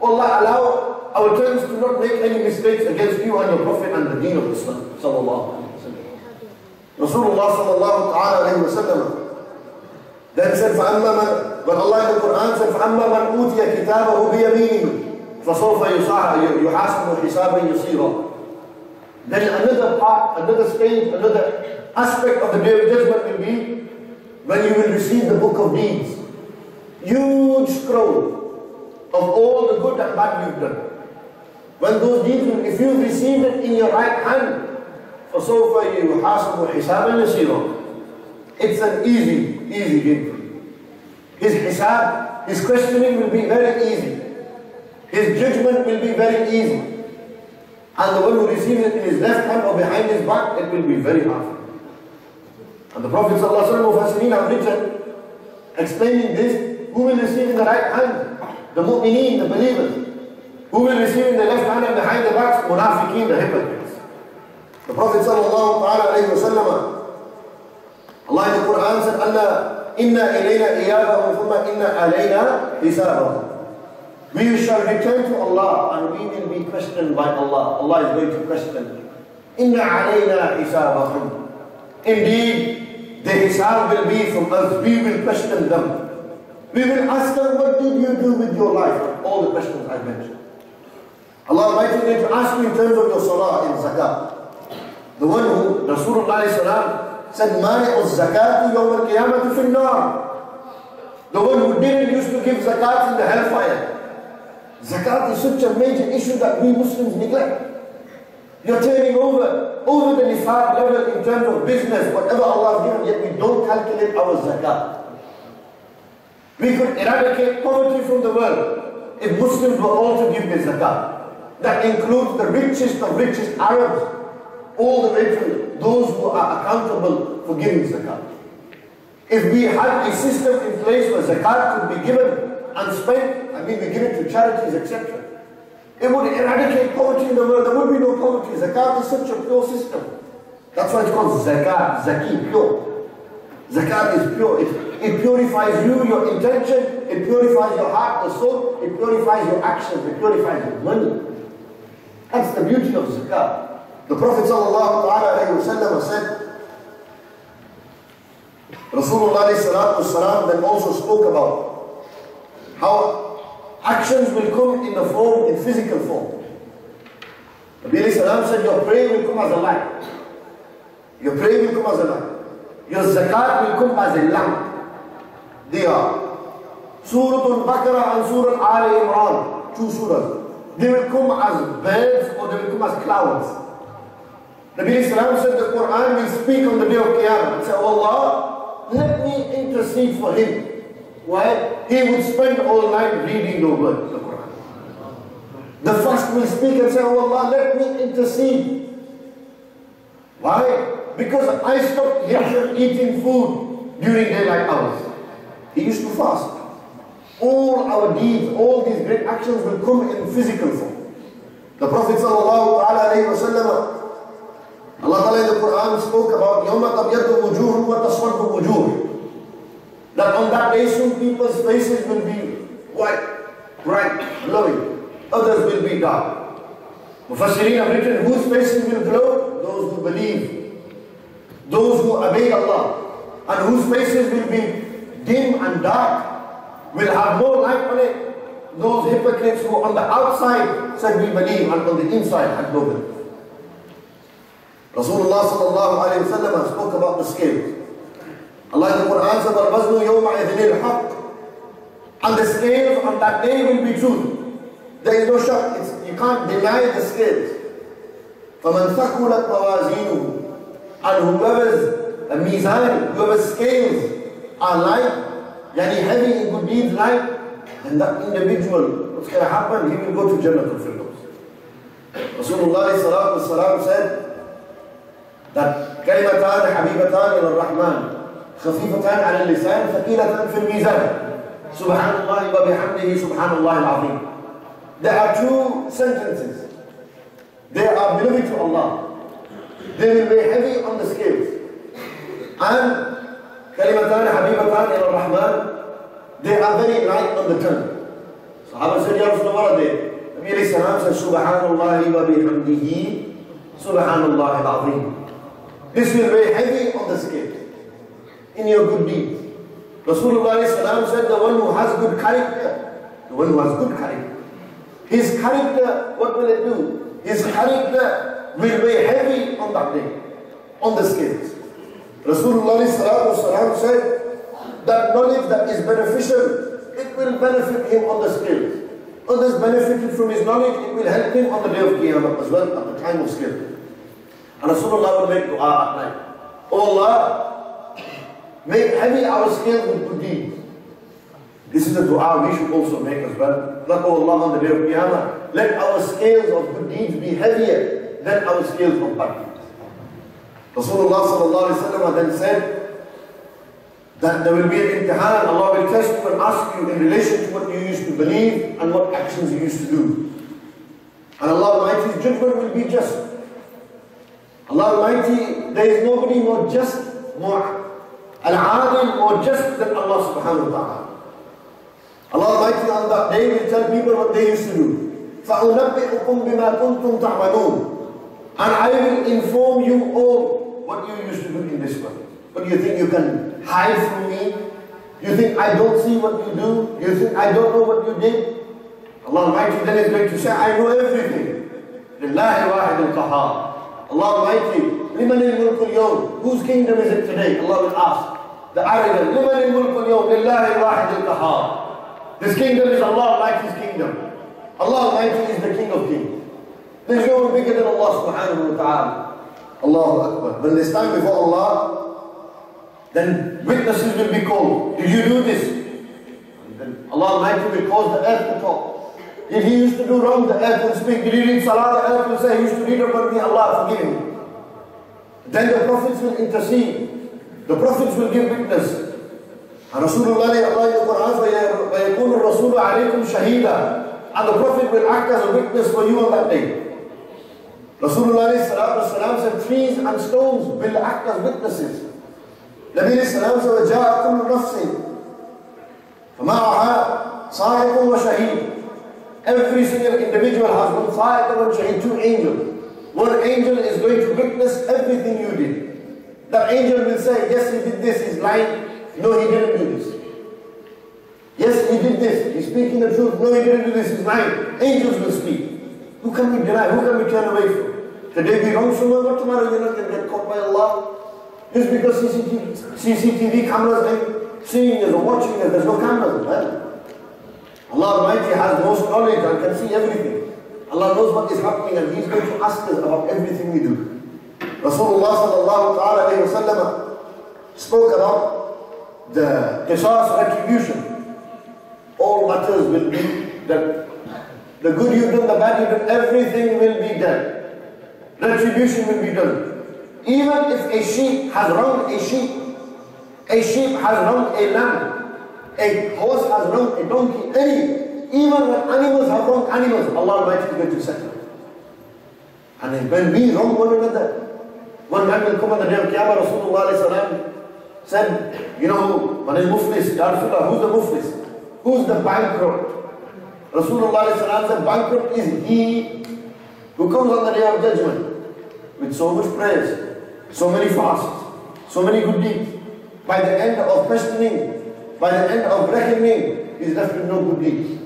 Allah, allow our tongues to not make any mistakes against you and your Prophet and the deen of Islam. Sallallahu alayhi wa sallam. Rasulullah sallallahu alayhi wa sallam then said, when Allah in the Quran said, فَأَمَّا مَنْ أُوتِيَ كِتَابَهُ بِيَمِينِهِ فَسَوْفَ يُحَاسَبُ حِسَابًا يَسِيرًا. Then another part, another stage, another aspect of the day of judgment will be when you will receive the book of deeds. Huge scroll of all the good and bad you've done. When those deeds, if you receive it in your right hand, فَسَوْفَ يُحَاسَبُ حِسَابًا يَسِيرًا. It's an easy game. His hisab, his questioning will be very easy. His judgment will be very easy. And the one who receives it in his left hand or behind his back, it will be very hard. And the Prophet ﷺ have written, explaining this, who will receive in the right hand? The mu'mineen, the believers. Who will receive in the left hand and behind the back? Munafiqeen, the hypocrites. The Prophet ﷺ, Allah in the Quran said, Allah, inna ilayna iyabahum thumma inna alayna hisabahum. We shall return to Allah and we will be questioned by Allah. Allah is going to question. Inna alayna hisabahum. Indeed, the hisab will be from us. We will question them. We will ask them, what did you do with your life? All the questions I mentioned. Allah Almighty is going to ask you in terms of your salah and zakat. The one who Rasulullah said, Mani'u zakati yawm al-qiyamati fin nar. The one who didn't used to give zakat in the hellfire. Zakat is such a major issue that we Muslims neglect. You're turning over the nifaq level in terms of business, whatever Allah has given, yet we don't calculate our zakat. We could eradicate poverty from the world if Muslims were all to give their zakat. That includes the richest of richest Arabs, all the way to those who are accountable for giving zakat. If we had a system in place where zakat could be given and spent, we give it to charities, etc., it would eradicate poverty in the world. There would be no poverty. Zakat is such a pure system. That's why it's called zakat, zaki, pure. Zakat is pure. It purifies you, your intention, it purifies your heart, the soul, it purifies your actions, it purifies your money. That's the beauty of zakat. The Prophet ﷺ said, Rasulullah then also spoke about how actions will come in the form, in physical form. Nabi said, your prayer will come as a light. Your prayer will come as a light. Your zakat will come as a lamp. They are Surah Al-Baqarah and Surah Al-Imran, two surahs. They will come as birds or they will come as clouds. Nabi said the Quran will speak on the day of Qiyamah and say, oh Allah, let me intercede for him. Why? He would spend all night reading your word, the Quran. The first will speak and say, oh Allah, let me intercede. Why? Because I stopped him from eating food during daylight hours. He used to fast. All our deeds, all these great actions will come in physical form. The Prophet ﷺ, Allah Ta'ala in the Quran spoke about يَوْمَ تَبْيَضُّ وُجُوهٌ وَتَصْفَرُّ وُجُوهٌ. That on that day some people's faces will be white, bright, glowing. Others will be dark. Mufassirin have written, whose faces will glow? Those who believe. Those who obey Allah. And whose faces will be dim and dark, will have no light on it. Those hypocrites who on the outside said we believe and on the inside had no belief. Rasulullah spoke about the scales. Allah in the Quran said, وَالْوَزْنُ يَوْمَئِذٍ الْحَقِّ. And the scales on that day will be truth. There is no shock. You can't deny the scales. فَمَنْ ثَقُلَتْ مَوَازِينُهُ. And whoever's scales are light, yani heavy in good deeds light, and that individual, what's going to happen? He will go to Jannah al-Firdaus. Rasulullah said that كَلِمَتَانِ حَبِيبَتَانِ إِلَى الرَّحْمَنِ خفيفتان على اللسان ثقيلتان في الميزان سبحان الله وبحمده سبحان الله العظيم. There are two sentences. They are beloved to Allah. They will be heavy on the scales. And كلمتان حبيبتان إلى الرحمن, they are very light on the tongue. Sahaba said, Ya Rasulullah, what are they? Nabi alayhi salam said, Subhanallah wa bihamdihi Subhanallah al-Azim. This will be heavy on the scales in your good deeds. Rasulullah said, the one who has good character, his character, what will it do? His character will weigh heavy on that day, on the scales. Rasulullah said that knowledge that is beneficial, it will benefit him on the scales. Others benefited from his knowledge, it will help him on the day of Qiyamah as well, at the time of scales. And Rasulullah will make dua at night. Oh Allah, make heavy our scales with good deeds. This is a dua we should also make as well. Like, oh Allah, on the day of Qiyamah, let our scales of good deeds be heavier than our scales of bad deeds. Rasulullah then said that there will be an imtihan. Allah will test you and ask you in relation to what you used to believe and what actions you used to do. And Allah Almighty's judgment will be just. Allah Almighty, there is nobody more just, more al-adil, more just than Allah subhanahu wa ta'ala. Allah Almighty on that day will tell people what they used to do. فَأُنَبِّئُكُمْ بِمَا كُنْتُمْ تَعْمَلُونَ. And I will inform you all what you used to do in this world. But do you think you can hide from me? You think I don't see what you do? You think I don't know what you did? Allah Almighty then is going to say, I know everything. Lillahi wahid al-qahar. Allah Almighty, liman al-mulk al-yawm. Whose kingdom is it today? Allah will ask. The arrogant, liman al-mulk al-yawm. Lillahi wahid al-qahar. This kingdom is Allah Almighty's kingdom. Allah Almighty is the King of Kings. There is no one bigger than Allah subhanahu wa ta'ala. Allahu Akbar. When they stand before Allah, then witnesses will be called. Did you do this? Then Allah Almighty will cause the earth to talk. If he used to do wrong, the earth will speak. Did he read Salah? The earth will say, he used to read upon me, Allah forgive him. Then the prophets will intercede. The prophets will give witness. And Rasulullah in the Quran, وَيَكُونُ الرَّسُولُ عَلَيْكُمْ شَهِيدًا. And the prophet will act as a witness for you on that day. Rasulullah said, trees and stones will act as witnesses. Nabi said, وَجَاءَ كُلُّ نَفْسٍ فَمَعَهَا صَاعِقٌ وَشَهِيدٌ. Every single individual has one sa'iq and one shaheed, two angels. One angel is going to witness everything you did. That angel will say, yes, he did this, he's lying. No, he didn't do this. Yes, he did this, he's speaking the truth. No, he didn't do this, he's lying. Angels will speak. Who can we deny? Who can we turn away from? Today we wrong someone, but tomorrow you're not going to get caught by Allah. Just because CCTV cameras ain't seeing us or watching us, there's no cameras. Right? Allah Almighty has most knowledge and can see everything. Allah knows what is happening and He's going to ask us about everything we do. Rasulullah sallallahu alayhi wa sallam spoke about the qisas retribution. All matters will be that the good you've done, the bad you've done, everything will be done. Retribution will be done. Even if a sheep has wronged a sheep has wronged a lamb, a horse has wronged a donkey, even when animals have wronged animals, Allah Almighty is going to settle. And when we wrong one another, one man will come on the day of Qiyamah. Rasulullah said, you know, man al-muflis, Ya Rasulullah, who's the muflis? Who's the bankrupt? Rasulullah said, bankrupt is he who comes on the day of judgment with so much prayers, so many fasts, so many good deeds. By the end of questioning, by the end of reckoning, he's left with no good deeds.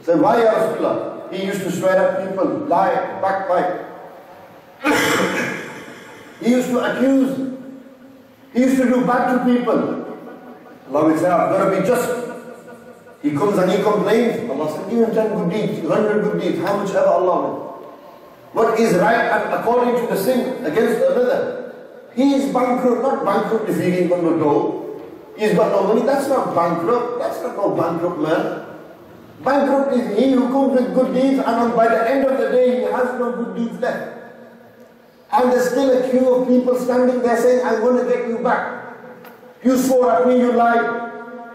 So why, Ya Rasulullah? He used to swear at people, lie, backbite. He used to accuse. He used to do bad to people. Allah will say, I've got to be just. He comes and he complains. Allah said, even 10 good deeds, 100 good deeds, how much ever Allah will. What is right and according to the sin against another. He is bankrupt, not bankrupt if he ain't got no dough. He's got no money, that's not bankrupt. That's not no bankrupt man. Bankrupt is he who comes with good deeds and by the end of the day he has no good deeds left. And there's still a queue of people standing there saying, I'm going to get you back. You swore at me, you lied.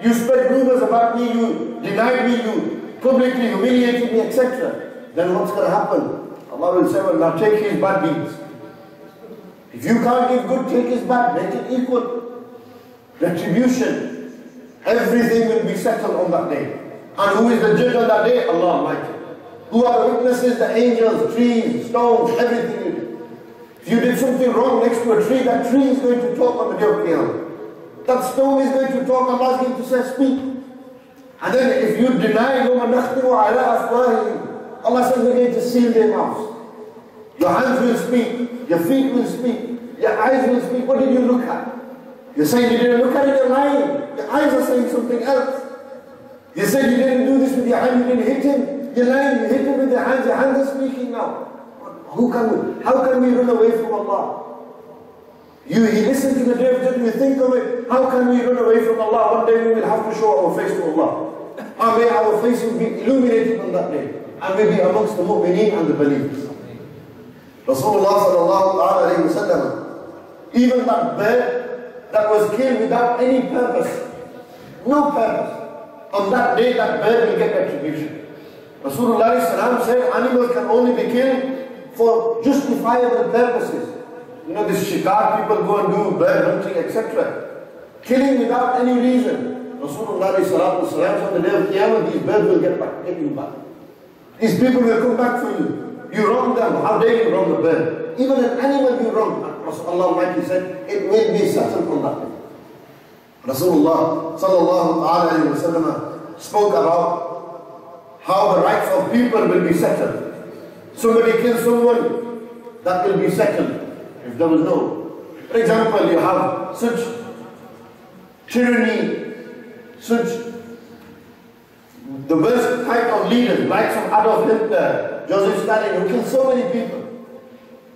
You spread rumors about me, you denied me, you publicly humiliated me, etc. Then what's going to happen? Allah will say, well, now take his bad deeds. If you can't give good, take his bad, make it equal. Retribution. Everything will be settled on that day. And who is the judge on that day? Allah Almighty. Who are the witnesses? The angels, trees, stones, everything you do. If you did something wrong next to a tree, that tree is going to talk on the day of Qiyamah. That stone is going to talk, Allah is going to say, speak. And then if you deny, Allah says, we're going to seal their mouths. Your hands will speak, your feet will speak, your eyes will speak. What did you look at? You're saying you didn't look at it, you're lying. Your eyes are saying something else. You said you didn't do this with your hand, you didn't hit him. You're lying, you hit him with your hands are speaking now. How can we run away from Allah? You listen to the day of judgment, you think of it, how can we run away from Allah? One day we will have to show our face to Allah. And may our face will be illuminated on that day. And we'll be amongst the mu'mineen and the believers. Rasulullah sallallahu alayhi wa sallam, even that bird that was killed without any purpose, no purpose, on that day that bird will get retribution. Rasulullah said animals can only be killed for justifiable purposes. You know, this shikar, people go and do bird hunting, etc. Killing without any reason. Rasulullah said on the day of Qiyamah, these birds will get you back. These people will come back for you. You wrong them, how dare you wrong the bird? Even an animal you wrong. Allah Almighty said, it will be settled on that day. Rasulullah sallallahu alayhi wa sallam spoke about how the rights of people will be settled. Somebody kills someone, that will be settled if there was no. For example, you have such tyranny, such the worst type of leaders, like some Adolf Hitler, Joseph Stalin, who killed so many people.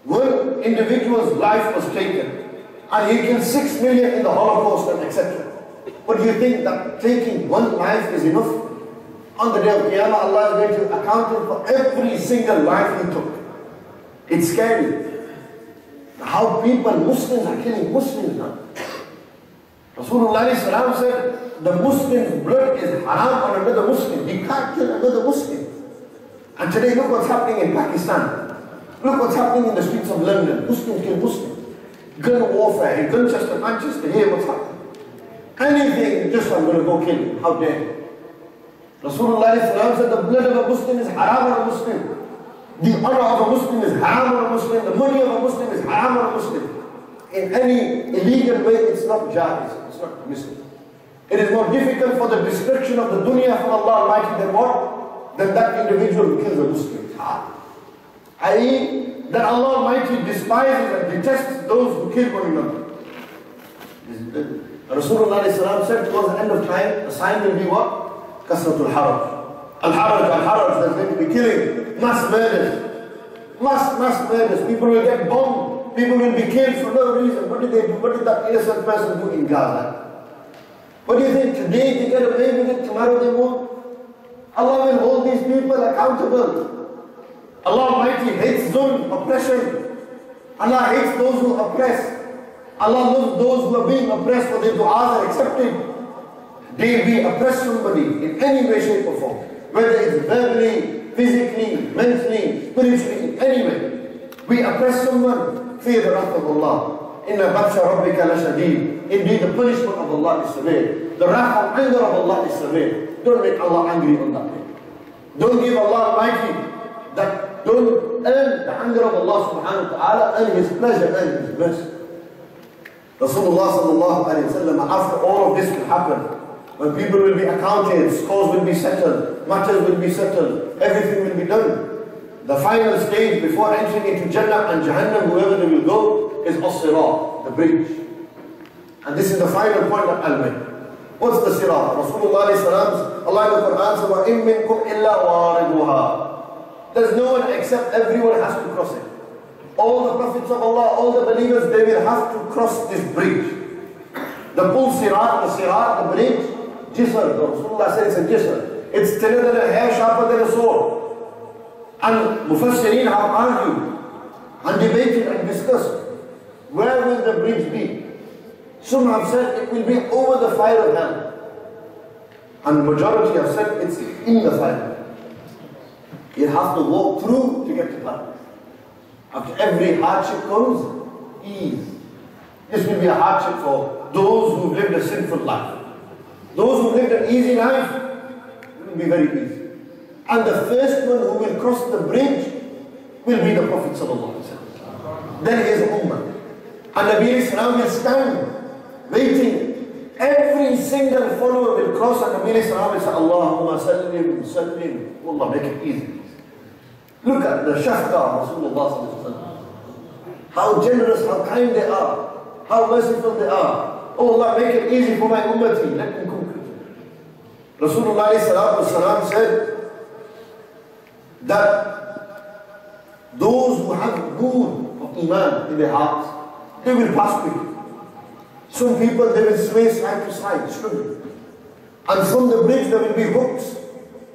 One individual's life was taken, and he killed 6 million in the Holocaust and etc. But do you think that taking one life is enough? On the day of Qiyamah, Allah is going to account him for every single life he took. It's scary. How people, Muslims are killing Muslims now. Rasulullah said, the Muslim's blood is haram on another Muslim. He can't kill another Muslim. And today, look what's happening in Pakistan. Look what's happening in the streets of London. Muslims kill Muslims. Gun warfare in Manchester, Manchester, here what's happening. Anything, just I'm going to go kill you. How dare you? Rasulullah said the blood of a Muslim is haram on a Muslim. The honor of a Muslim is haram on a Muslim. The money of a Muslim is haram on a Muslim. In any illegal way, it's not jaiz. It's not permissible. It is more difficult for the destruction of the dunya from Allah Almighty than what? Than that individual who kills a Muslim. It's hard. I.e., that Allah Almighty despises and detests those who kill one another. Rasulullah said towards the end of time, the sign will be what? Kasratul Haraj. Al-Haraj, there's going to be killing, mass murders. Mass murders. People will get bombed. People will be killed for no reason. What did they do? What did that innocent person do in Gaza? What do you think? Today they get away with it, tomorrow they won't? Allah will hold these people accountable. Allah Almighty hates zulm, oppression. Allah hates those who oppress. Allah loves those who are being oppressed, for their du'as are accepted. We oppress somebody in any way, shape or form. Whether it's verbally, physically, mentally, spiritually, in any way. We oppress someone, fear the wrath of Allah. Inna batsha rabbika lashadid. Indeed, the punishment of Allah is severe. The wrath and anger of Allah is severe. Don't make Allah angry on that day. Don't give Allah Almighty that. Don't earn the anger of Allah subhanahu wa ta'ala, earn His pleasure, earn His mercy. Rasulullah sallallahu alayhi wa sallam, after all of this will happen, when people will be accounted, scores will be settled, matters will be settled, everything will be done. The final stage before entering into Jannah and Jahannam, whoever they will go, is as-sirat, the bridge. And this is the final point of al-min. What's the sirat? Rasulullah sallallahu Allah in the Quran says, وَإِن مِّنكُمْ إِلَّا وَارِدُهَا. There's no one except everyone has to cross it. All the prophets of Allah, all the believers, they will have to cross this bridge. The full sirat, the bridge, jisr, Rasulullah said it's a jisr. It's thinner than a hair, sharper than a sword. And Mufassirin have argued and debated and discussed, where will the bridge be? Some have said it will be over the fire of hell. And the majority have said it's in the fire. You have to walk through to get to that. After every hardship comes, ease. This will be a hardship for those who lived a sinful life. Those who lived an easy life, it will be very easy. And the first one who will cross the bridge will be the Prophet sallallahu alaihi wasallam. Then his ummah. And Nabi Islam will stand, waiting. Every single follower will cross and Nabi Islam will say, Allahumma sallim, sallim. Allah, make it easy. Look at the shafqa of Rasulullah sallallahu alaihi wasallam. How generous, how kind they are. How merciful they are. Oh Allah, make it easy for my ummati. Let them come quickly. Rasulullah sallallahu alaihi wasallam said that those who have nur of iman in their hearts, they will pass quickly. Some people, they will sway side to side, struggling. And from the bridge there will be hooks.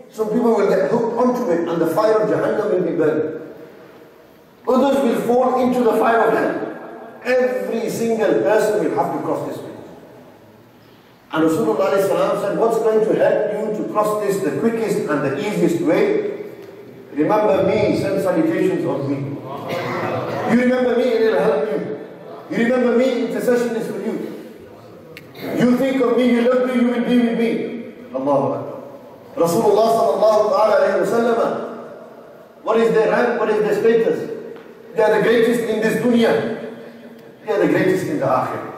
Some people will get hooked onto it and the fire of Jahannam will be burned. Others will fall into the fire of hell. Every single person will have to cross this bridge. And Rasulullah said, what's going to help you to cross this the quickest and the easiest way? Remember me, send salutations on me. You remember me, it will help you. You remember me, intercession is for you. You think of me, you love me, you will be with me. Allahu Akbar. Rasulullah sallallahu alayhi wa sallam, what is their rank, what is their status? They are the greatest in this dunya. They are the greatest in the akhirah.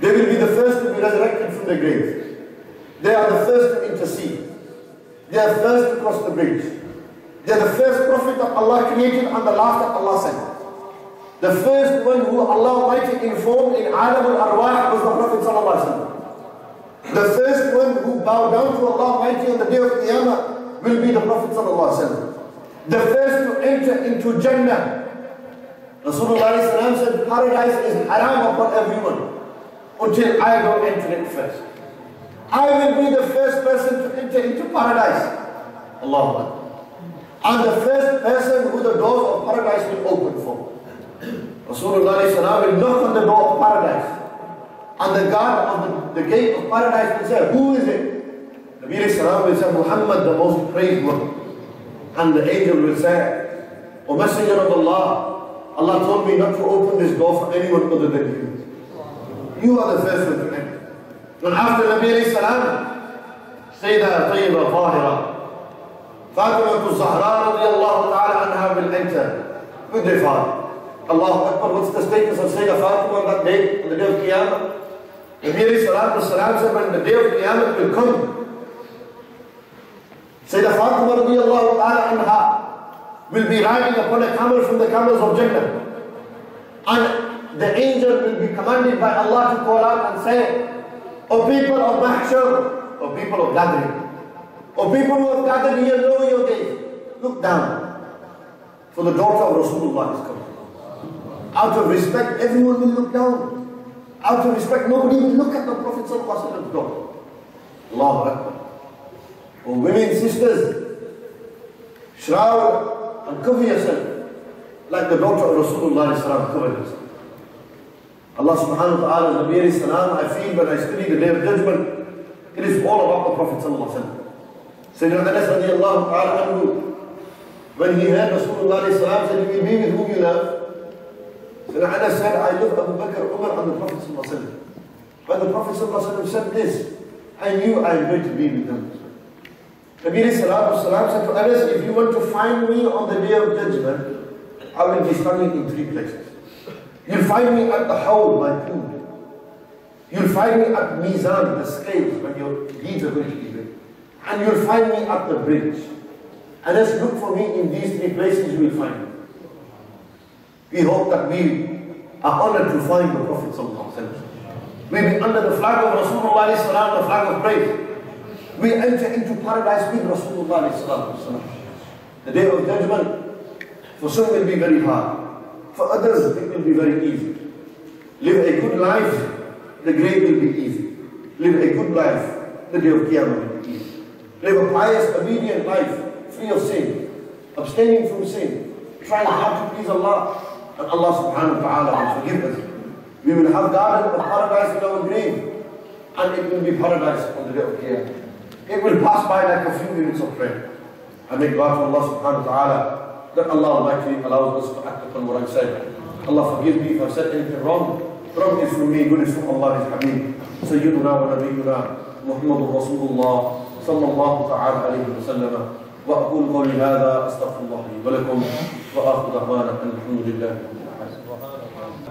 They will be the first to be resurrected from the grave. They are the first to intercede. They are first to cross the bridge. They are the first prophet that Allah created and the last that Allah sent. The first one who Allah Almighty informed in Alam al-Arwah was the Prophet Sallallahu Alaihi Wasallam. The first one who bowed down to Allah Almighty on the day of Qiyamah will be the Prophet Sallallahu Alaihi Wasallam. The first to enter into Jannah. Rasulullah said, paradise is haram upon everyone until I go enter it first. I will be the first person to enter into paradise. Allahu Akbar. And the first person who the doors of paradise will open for. Rasulullah will knock on the door of paradise. And the guard of the gate of paradise will say, who is it? Nabi will say, Muhammad, the most praised one. And the angel will say, O Messenger of Allah, Allah told me not to open this door for anyone other than you. You are the first one to enter. And after Nabi Sayyidah Tayyiba Tahira, Fatima Zahra radiallahu ta'ala anha will enter with their father. Allahu Akbar, what's the status of Sayyidah Fatima on that day, on the day of Qiyamah? Nabi said, when the day of Qiyamah will come, Sayyidah Fatima radiallahu ta'ala anha will be riding upon a camel from the camels of Jannah. And the angel will be commanded by Allah to call out and say, O people of Mahshar, O people of gathering, O people who have gathered here, lower your gaze, look down. For the daughter of Rasulullah is coming. Out of respect, everyone will look down. Out of respect, nobody will look at the Prophet Sallallahu Alaihi Wasallam. Allahu Akbar. O women, sisters, shroud and cover yourself like the daughter of Rasulullah covered herself. Allah subhanahu wa ta'ala, Nabi salam, I feel when I study the Day of Judgment, it is all about the Prophet sallallahu alaihi wasallam. Sayyidina Anas radiallahu ta'ala anhu, when he heard Rasulullah salam said, you will be with whom you love? Sayyidina Anas said, I love Abu Bakr, Umar and the Prophet sallallahu alaihi wasallam. When the Prophet sallallahu alaihi wasallam said this, I knew I am going to be with them. Nabi salam said to Anas, if you want to find me on the Day of Judgment, I will be standing in three places. You'll find me at the Hawl, my pool. You'll find me at Mizan, the scales, when your deeds are going to be weighed. And you'll find me at the bridge. And let's look for me in these three places, you will find me. We hope that we are honored to find the Prophet sallallahu alaihi wasallam. We be under the flag of Rasulullah sallallahu, the flag of praise. We enter into paradise with Rasulullah sallallahu. The Day of Judgment, for some will be very hard. For others, it will be very easy. Live a good life, the grave will be easy. Live a good life, the Day of Qiyamah will be easy. Live a pious, obedient life, free of sin, abstaining from sin, trying hard to please Allah, and Allah subhanahu wa ta'ala will forgive us. We will have garden of paradise in our grave, and it will be paradise on the Day of Qiyamah. It will pass by like a few minutes of prayer. I make dua to Allah subhanahu wa ta'ala that Allah Almighty allows us to act upon what I said. Allah forgive me if I've said anything wrong. Wrong is from me, good is from Allah, His Habib. Sayyiduna wa Nabiyyuna Muhammadur Rasulullah sallallahu ta'ala alayhi wa sallam. Wa aqul qawli hadha astaghfirullah li wa lakum wa akhu da'wana alhamdulillah.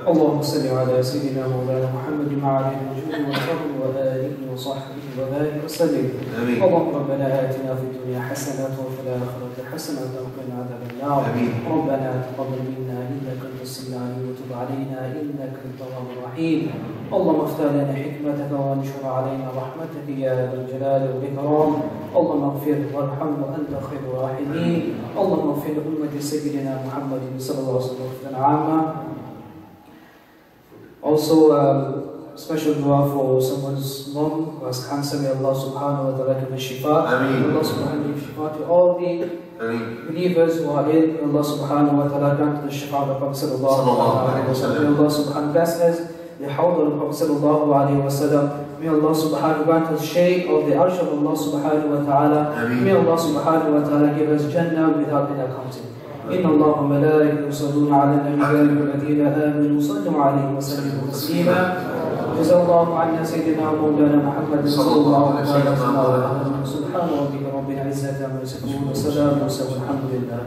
اللهم صل على سيدنا مولانا محمد وعلى اله وصحبه وآله وصحبه وبارك وسلم. اللهم ربنا آتنا في الدنيا حسنة وفي الآخرة حسنة وقنا عذاب النار. ربنا تقبل منا إنك أنت السميع العليم وتب علينا إنك أنت التواب الرحيم. اللهم افتح لنا حكمتك وانشر علينا رحمتك يا ذا الجلال والإكرام. اللهم اغفر وارحم وأنت خير الراحمين. اللهم اغفر لأمة سيدنا محمد صلى الله عليه وسلم عامة. Also, special dua for someone's mom who has cancer. May Allah subhanahu wa ta'ala give her shifa. May Allah subhanahu wa ta'ala give shifa to all the believers who are ill. May Allah subhanahu wa ta'ala grant the shifa of the Prophet sallallahu alayhi wa sallam. May Allah subhanahu wa ta'ala bless us the hawd of the Prophet sallallahu alayhi wa sallam. May Allah subhanahu wa ta'ala grant us shade of the arsh of Allah subhanahu wa ta'ala. May Allah subhanahu wa ta'ala give us Jannah without being accounted. إن الله وملائكته يصلون على النبي الذين آمنوا صلوا عليه وسلموا تسليما. جزا الله عنا سيدنا ومولانا محمد صلى الله عليه وسلم. سبحان ربك رب العزة عما يصفون وسلام والحمد لله.